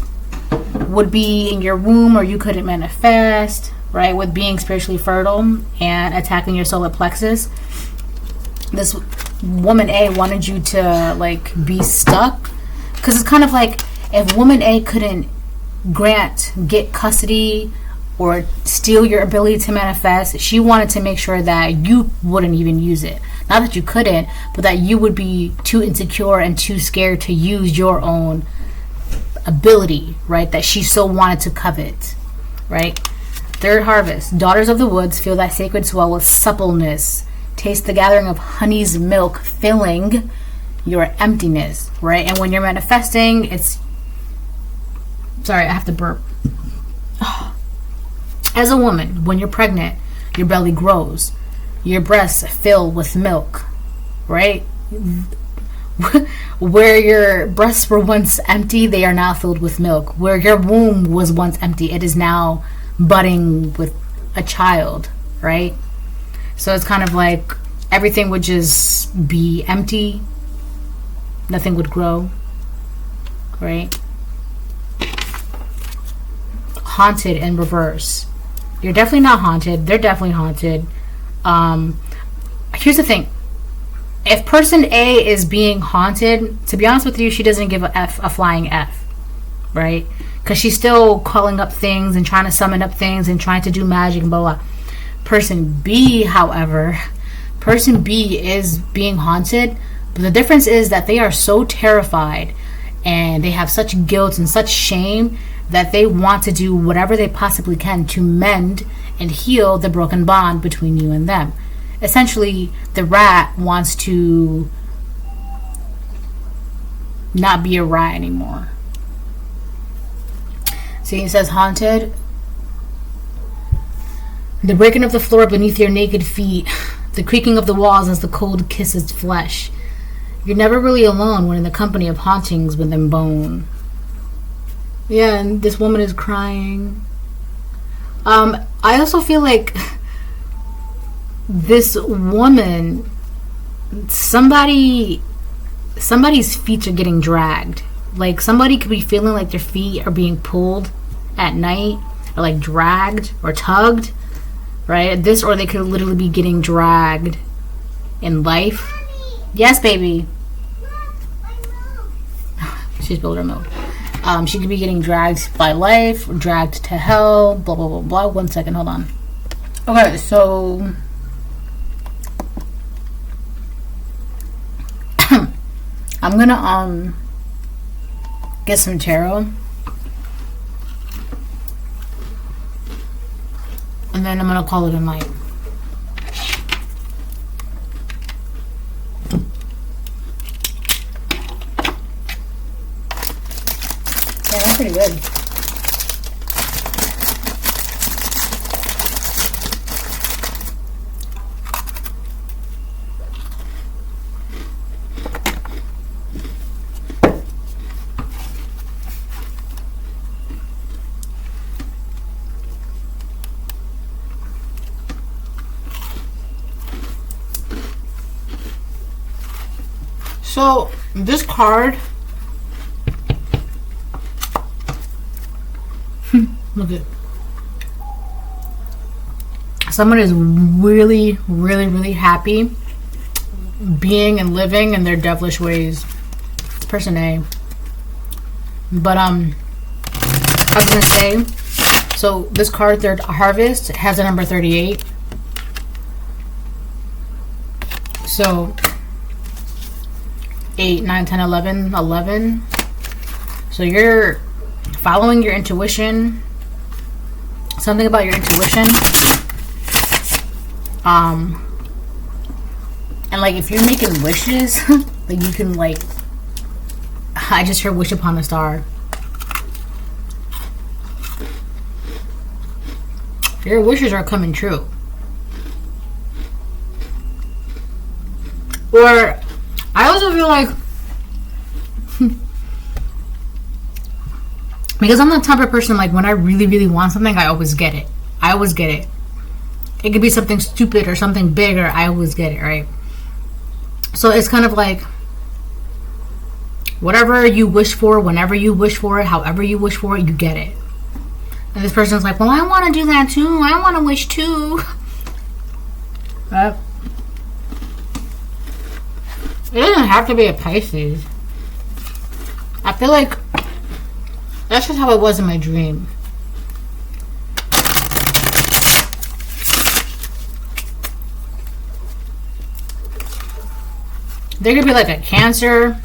would be in your womb or you couldn't manifest, right? With being spiritually fertile and attacking your solar plexus. This woman A wanted you to like be stuck, because it's kind of like if woman A couldn't get custody or steal your ability to manifest, she wanted to make sure that you wouldn't even use it. Not that you couldn't, but that you would be too insecure and too scared to use your own ability, right? That she so wanted to covet, right? Third harvest. Daughters of the woods, feel thy sacred swell with suppleness. Taste the gathering of honey's milk, filling your emptiness, right? And when you're manifesting, it's... Sorry, I have to burp. As a woman, when you're pregnant, your belly grows. Your breasts fill with milk, right? Where your breasts were once empty, they are now filled with milk. Where your womb was once empty, it is now budding with a child, right? So it's kind of like everything would just be empty. Nothing would grow, right? Haunted in reverse. You're definitely not haunted. They're definitely haunted. Here's the thing. If person A is being haunted, to be honest with you, she doesn't give a flying F, right? Because she's still calling up things and trying to summon up things and trying to do magic and blah, blah. Person B, however, person B is being haunted, but the difference is that they are so terrified and they have such guilt and such shame that they want to do whatever they possibly can to mend and heal the broken bond between you and them. Essentially, the rat wants to not be a rat anymore. See, it says haunted. The breaking of the floor beneath your naked feet, the creaking of the walls as the cold kisses flesh. You're never really alone when in the company of hauntings within bone. Yeah, and this woman is crying. I also feel like this woman, somebody's feet are getting dragged. Like somebody could be feeling like their feet are being pulled at night, or like dragged or tugged, right? This, or they could literally be getting dragged in life. Yes, baby. She's builder mode. She could be getting dragged by life, dragged to hell, blah blah blah blah. 1 second, hold on. Okay, so I'm gonna get some tarot, and then I'm gonna call it a night. Yeah, that's pretty good. So this card, look at, someone is really, really, really happy being and living in their devilish ways. Person A. But I was gonna say, so this card, Third Harvest, has a number 38. So 8, 9, 10, 11, 11. So you're following your intuition. Something about your intuition. And like if you're making wishes, like you can like, I just heard wish upon a star. Your wishes are coming true. Or I also feel like, because I'm the type of person, like when I really, really want something, I always get it. I always get it. It could be something stupid or something bigger. I always get it, right? So it's kind of like, whatever you wish for, whenever you wish for it, however you wish for it, you get it. And this person's like, well, I want to do that too. I want to wish too. Right? It doesn't have to be a Pisces. I feel like that's just how it was in my dream. There could be like a Cancer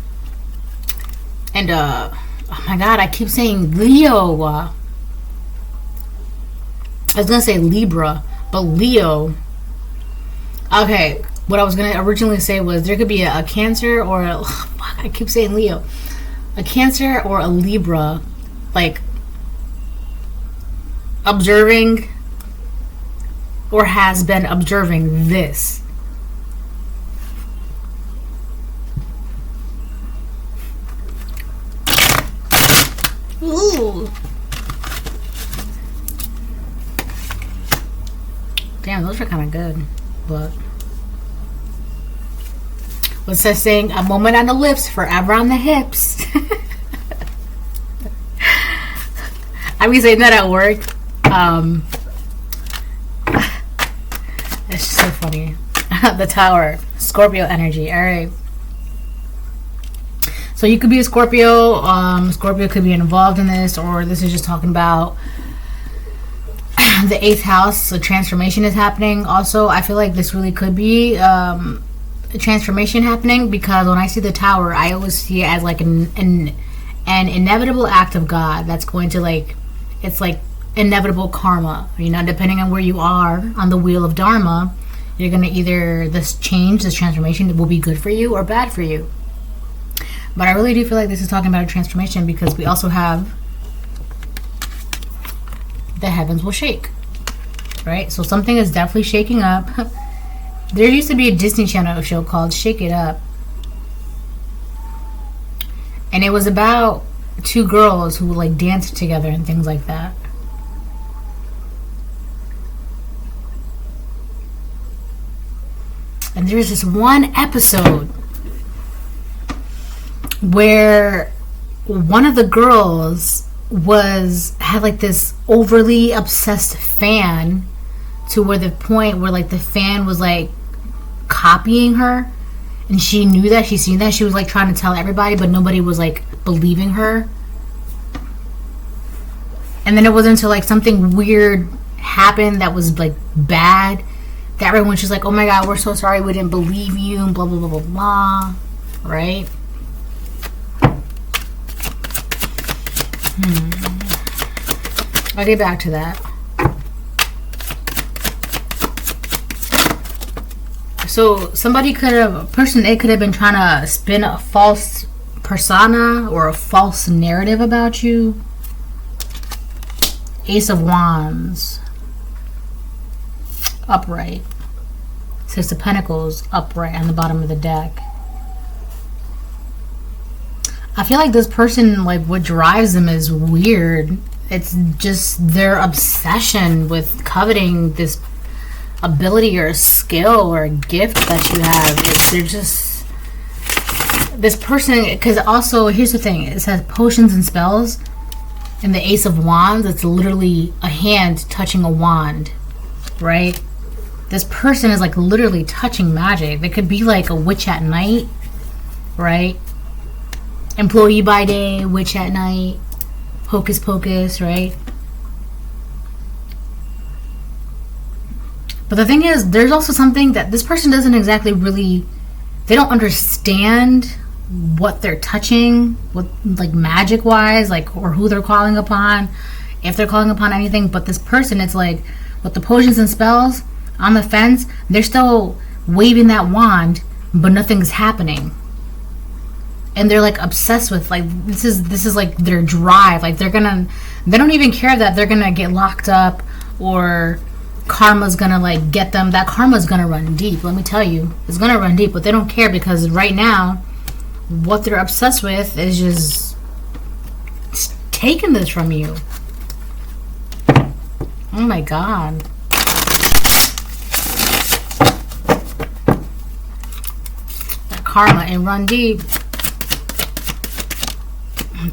and oh my god, I keep saying Leo. I was gonna say Libra, but Leo. Okay. What I was going to originally say was there could be a Cancer or a, I keep saying Leo. A Cancer or a Libra, like, observing or has been observing this. Ooh. Damn, those are kind of good, but... What's that saying? A moment on the lips, forever on the hips. I be saying that at work. It's just so funny. The Tower. Scorpio energy. Alright. So you could be a Scorpio. Scorpio could be involved in this, or this is just talking about the 8th house. The transformation is happening. Also, I feel like this really could be... transformation happening, because when I see the Tower, I always see it as like an inevitable act of God that's going to, like, it's like inevitable karma, you know, depending on where you are on the wheel of Dharma. You're gonna either, this transformation will be good for you or bad for you. But I really do feel like this is talking about a transformation, because we also have the heavens will shake, right? So something is definitely shaking up. There used to be a Disney Channel show called Shake It Up. And it was about 2 girls who like danced together and things like that. there's this one episode where one of the girls had like this overly obsessed fan, to where the point where like the fan was like copying her, and she knew that, she seen that, she was like trying to tell everybody, but nobody was like believing her. And then it wasn't until like something weird happened that was like bad that everyone's just like, oh my god, we're so sorry, we didn't believe you, and blah blah blah blah blah, right? I'll get back to that. So person A could have been trying to spin a false persona or a false narrative about you. Ace of Wands, upright. Six of Pentacles, upright on the bottom of the deck. I feel like this person, like, what drives them is weird. It's just their obsession with coveting this ability or a skill or a gift that you have. They're just, this person, because also, here's the thing, it says potions and spells, and the Ace of Wands, it's literally a hand touching a wand, right? This person is like literally touching magic. They could be like a witch at night, right? Employee by day, witch at night, hocus pocus, right? But the thing is, there's also something that this person doesn't exactly really, they don't understand what they're touching, what, like, magic wise, like, or who they're calling upon, if they're calling upon anything. But this person, it's like, with the potions and spells on the fence, they're still waving that wand, but nothing's happening. And they're like obsessed with, like, this is like their drive. Like, they don't even care that they're gonna get locked up or karma's gonna like get them. That karma's gonna run deep, let me tell you. It's gonna run deep, but they don't care, because right now what they're obsessed with is just taking this from you. Oh my god. That karma and run deep.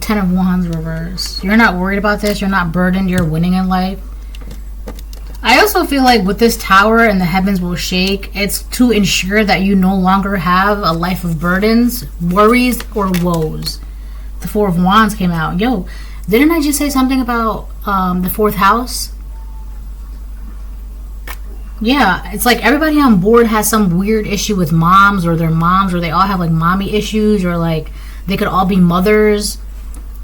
Ten of Wands reverse. You're not worried about this. You're not burdened. You're winning in life. I also feel like with this Tower and the heavens will shake, it's to ensure that you no longer have a life of burdens, worries, or woes. The Four of Wands came out. Yo, didn't I just say something about the fourth house? Yeah, it's like everybody on board has some weird issue with moms, or their moms, or they all have like mommy issues, or like they could all be mothers.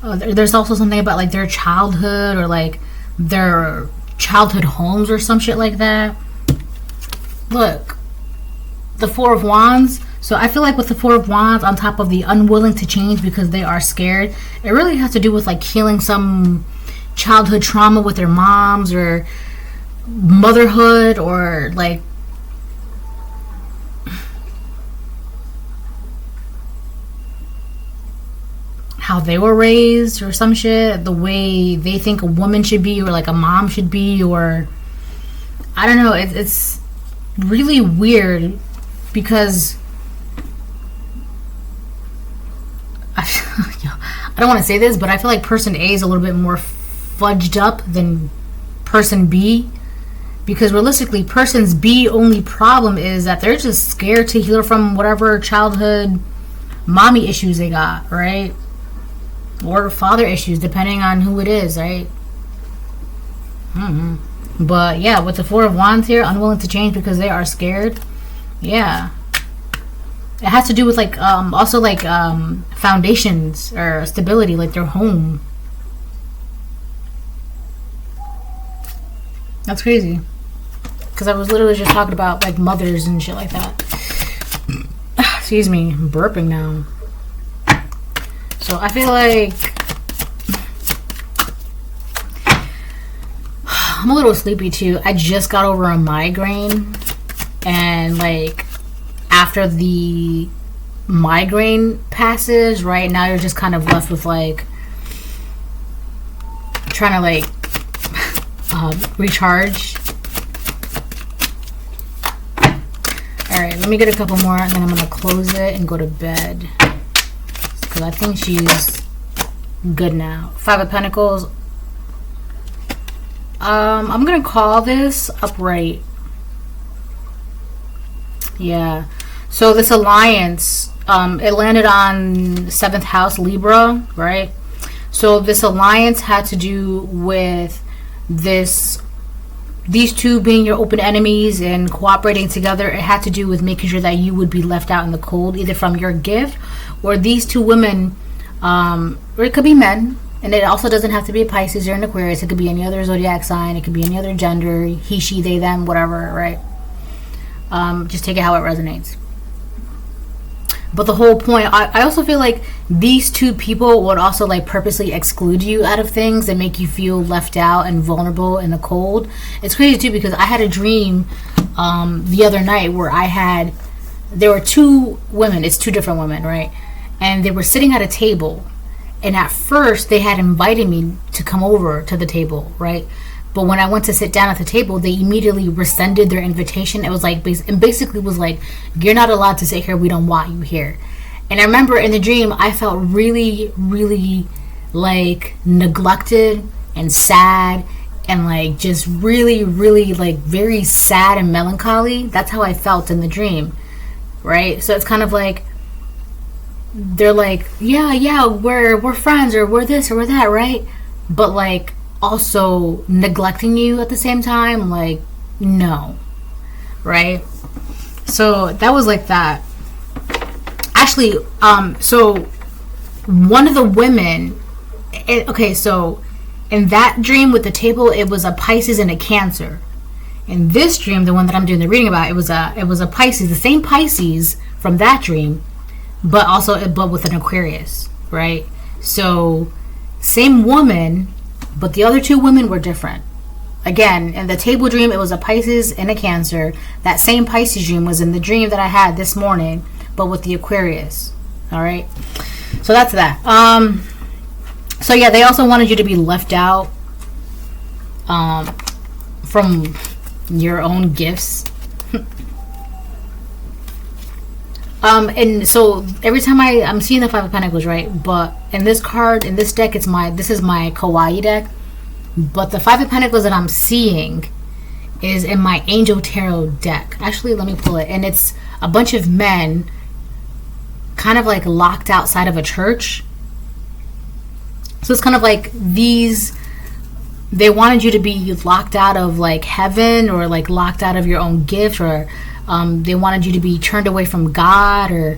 There's also something about like their childhood, or like their childhood homes or some shit like that. Look, the Four of Wands. So I feel like with the Four of Wands, on top of the unwilling to change because they are scared, it really has to do with like healing some childhood trauma with their moms, or motherhood, or like how they were raised, or some shit, the way they think a woman should be, or like a mom should be, or I don't know. It's really weird, because I don't want to say this, but I feel like person A is a little bit more fudged up than person B, because realistically person's B only problem is that they're just scared to heal from whatever childhood mommy issues they got, right? Or father issues, depending on who it is, right? But yeah, with the Four of Wands here, unwilling to change because they are scared. Yeah, it has to do with like also like foundations or stability, like their home. That's crazy, because I was literally just talking about like mothers and shit like that. Excuse me, I'm burping now. So I feel like I'm a little sleepy too. I just got over a migraine, and like after the migraine passes, right now you're just kind of left with like trying to like recharge. All Alright, let me get a couple more and then I'm gonna close it and go to bed. Because I think she's good now. Five of Pentacles. I'm gonna call this upright. Yeah. So this alliance, it landed on 7th house, Libra, right? So this alliance had to do with these two being your open enemies and cooperating together. It had to do with making sure that you would be left out in the cold, either from your gift or these two women, or it could be men. And it also doesn't have to be a Pisces or an Aquarius. It could be any other zodiac sign. It could be any other gender, he, she, they, them, whatever, right? Just take it how it resonates. But the whole point, I also feel like these two people would also like purposely exclude you out of things and make you feel left out and vulnerable in the cold. It's crazy too, because I had a dream the other night where there were two women. It's two different women, right? And they were sitting at a table. And at first they had invited me to come over to the table, right? But when I went to sit down at the table, they immediately rescinded their invitation. It was like, and basically was like, you're not allowed to sit here. We don't want you here. And I remember in the dream, I felt really, really like neglected and sad and like just really, really like very sad and melancholy. That's how I felt in the dream, right? So it's kind of like, they're like, yeah, we're friends, or we're this or we're that, right? But like, also neglecting you at the same time, like, no, right? So that was like that. Actually, so one of the women, okay, so in that dream with the table, it was a Pisces and a Cancer. In this dream, the one that I'm doing the reading about, it was a Pisces, the same Pisces from that dream, but with an Aquarius, right? So same woman, but the other two women were different. Again, in the table dream, it was a Pisces and a Cancer. That same Pisces dream was in the dream that I had this morning, but with the Aquarius. All right. So that's that. So yeah, they also wanted you to be left out from your own gifts. And so every time I'm seeing the Five of Pentacles, right? But in this card, in this deck, this is my Kawaii deck. But the Five of Pentacles that I'm seeing is in my Angel Tarot deck. Actually, let me pull it. And it's a bunch of men kind of like locked outside of a church. So it's kind of like they wanted you to be locked out of like heaven, or like locked out of your own gift, or they wanted you to be turned away from God, or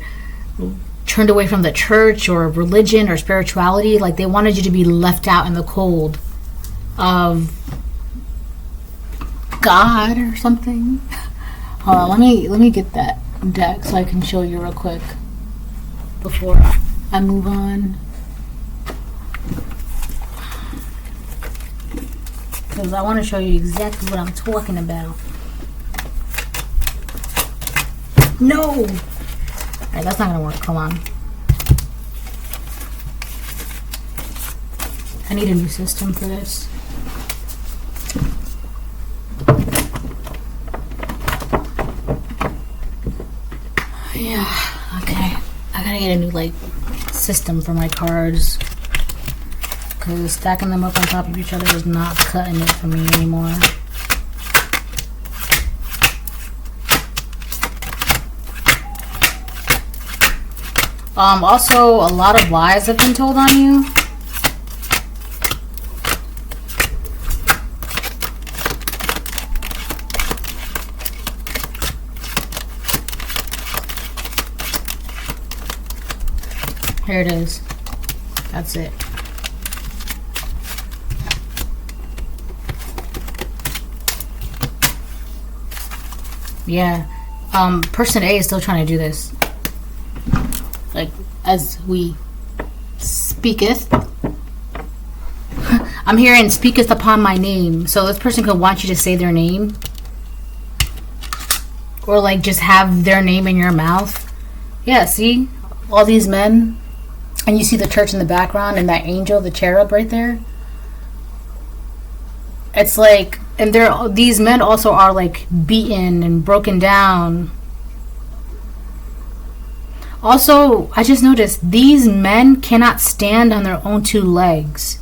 turned away from the church or religion or spirituality. Like they wanted you to be left out in the cold of God or something. Hold on, let me get that deck so I can show you real quick before I move on. Because I want to show you exactly what I'm talking about. No! Alright, that's not going to work. Come on. I need a new system for this. Yeah, okay. I gotta get a new, like, system for my cards. Because stacking them up on top of each other is not cutting it for me anymore. Also, a lot of lies have been told on you. Here it is. That's it. Yeah. Person A is still trying to do this. Like, as we speaketh. I'm hearing speaketh upon my name. So this person could want you to say their name. Or like just have their name in your mouth. Yeah, see? All these men. And you see the church in the background and that angel, the cherub right there. It's like, and these men also are like beaten and broken down. Also, I just noticed these men cannot stand on their own two legs.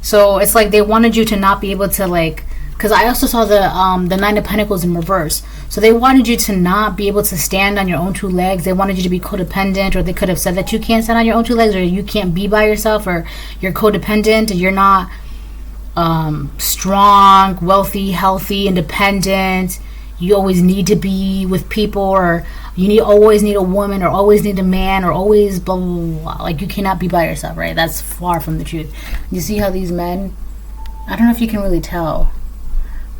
So it's like they wanted you to not be able to like, because I also saw the Nine of Pentacles in reverse. So they wanted you to not be able to stand on your own two legs. They wanted you to be codependent, or they could have said that you can't stand on your own two legs, or you can't be by yourself, or you're codependent, or you're not strong, wealthy, healthy, independent. You always need to be with people, or you always need a woman, or always need a man, or always blah, blah, blah, blah. Like, you cannot be by yourself, right? That's far from the truth. You see how these men, I don't know if you can really tell,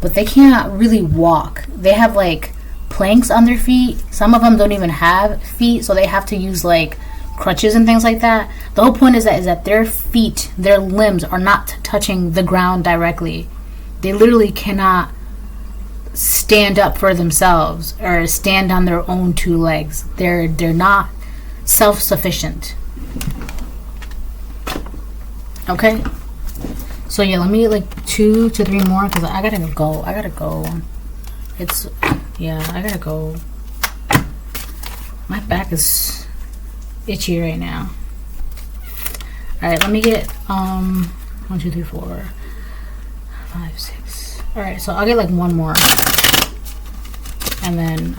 but they can't really walk. They have like planks on their feet. Some of them don't even have feet, so they have to use like crutches and things like that. The whole point is that their feet, their limbs are not touching the ground directly. They literally cannot stand up for themselves or stand on their own two legs. They're not self-sufficient. Okay, so yeah, let me get like 2 to 3 more, because I gotta go. I gotta go. I gotta go. My back is itchy right now. All right, let me get 1, 2, 3, 4, 5, 6. All right, so I'll get like 1 more, and then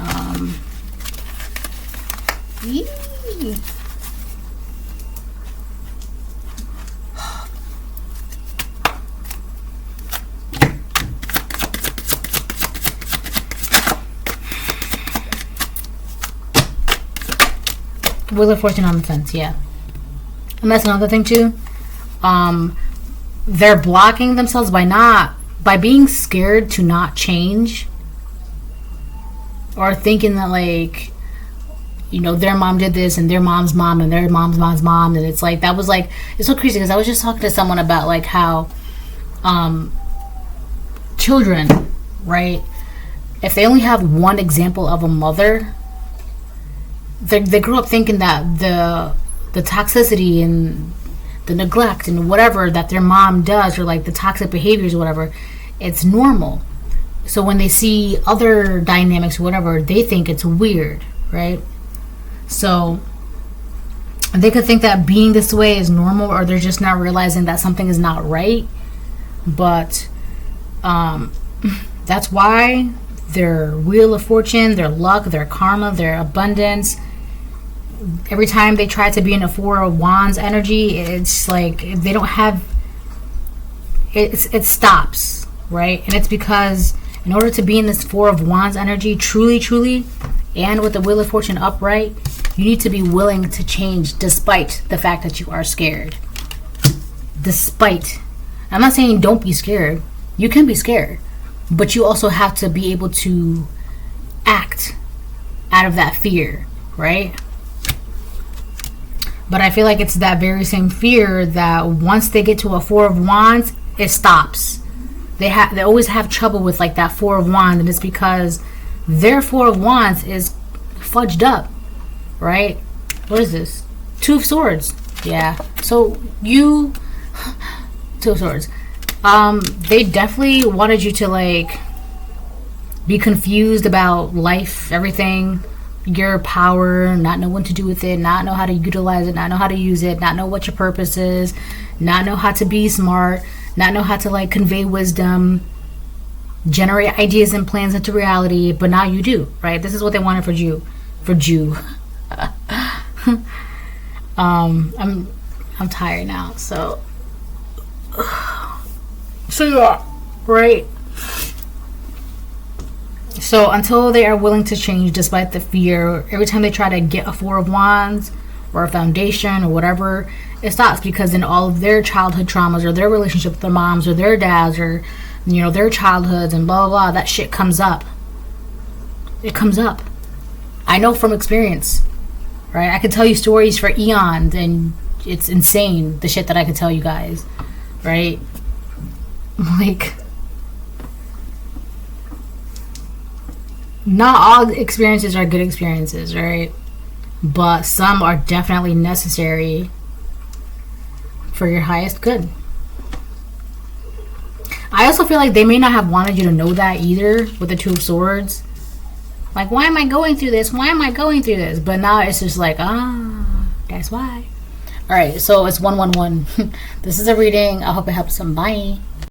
yee. Wheel of Fortune on the fence, yeah. And that's another thing too. They're blocking themselves by being scared to not change, or thinking that like, you know, their mom did this, and their mom's mom, and their mom's mom, and it's like, that was like, it's so crazy, because I was just talking to someone about like how children, right, if they only have one example of a mother, they grew up thinking that the toxicity and the neglect and whatever that their mom does, or like the toxic behaviors or whatever, it's normal. So when they see other dynamics or whatever, they think it's weird, right? So they could think that being this way is normal, or they're just not realizing that something is not right. But that's why their Wheel of Fortune, their luck, their karma, their abundance, every time they try to be in a 4 of Wands energy, it's like they don't have it stops, right? And it's because in order to be in this 4 of Wands energy truly, and with the Wheel of Fortune upright, you need to be willing to change despite the fact that you are scared. Despite. I'm not saying don't be scared. You can be scared, but you also have to be able to act out of that fear, right? But I feel like it's that very same fear that once they get to a 4 of Wands, it stops. They always have trouble with like that 4 of Wands, and it's because their 4 of Wands is fudged up, right? What is this? 2 of Swords. Yeah. So you 2 of Swords. They definitely wanted you to like be confused about life, everything, your power, not know what to do with it, not know how to utilize it, not know how to use it, not know what your purpose is, not know how to be smart, not know how to like convey wisdom, generate ideas and plans into reality. But now you do, right? This is what they wanted for you. I'm tired now, so yeah, right? So until they are willing to change despite the fear, every time they try to get a 4 of Wands or a foundation or whatever, it stops, because in all of their childhood traumas, or their relationship with their moms or their dads, or you know, their childhoods and blah blah blah, that shit comes up. It comes up. I know from experience, right? I could tell you stories for eons, and it's insane the shit that I could tell you guys, right? Like, not all experiences are good experiences, right? But some are definitely necessary for your highest good. I also feel like they may not have wanted you to know that either with the 2 of Swords. Like, why am I going through this? Why am I going through this? But now it's just like, that's why. All right, so it's 111. This is a reading. I hope it helps some. Bye.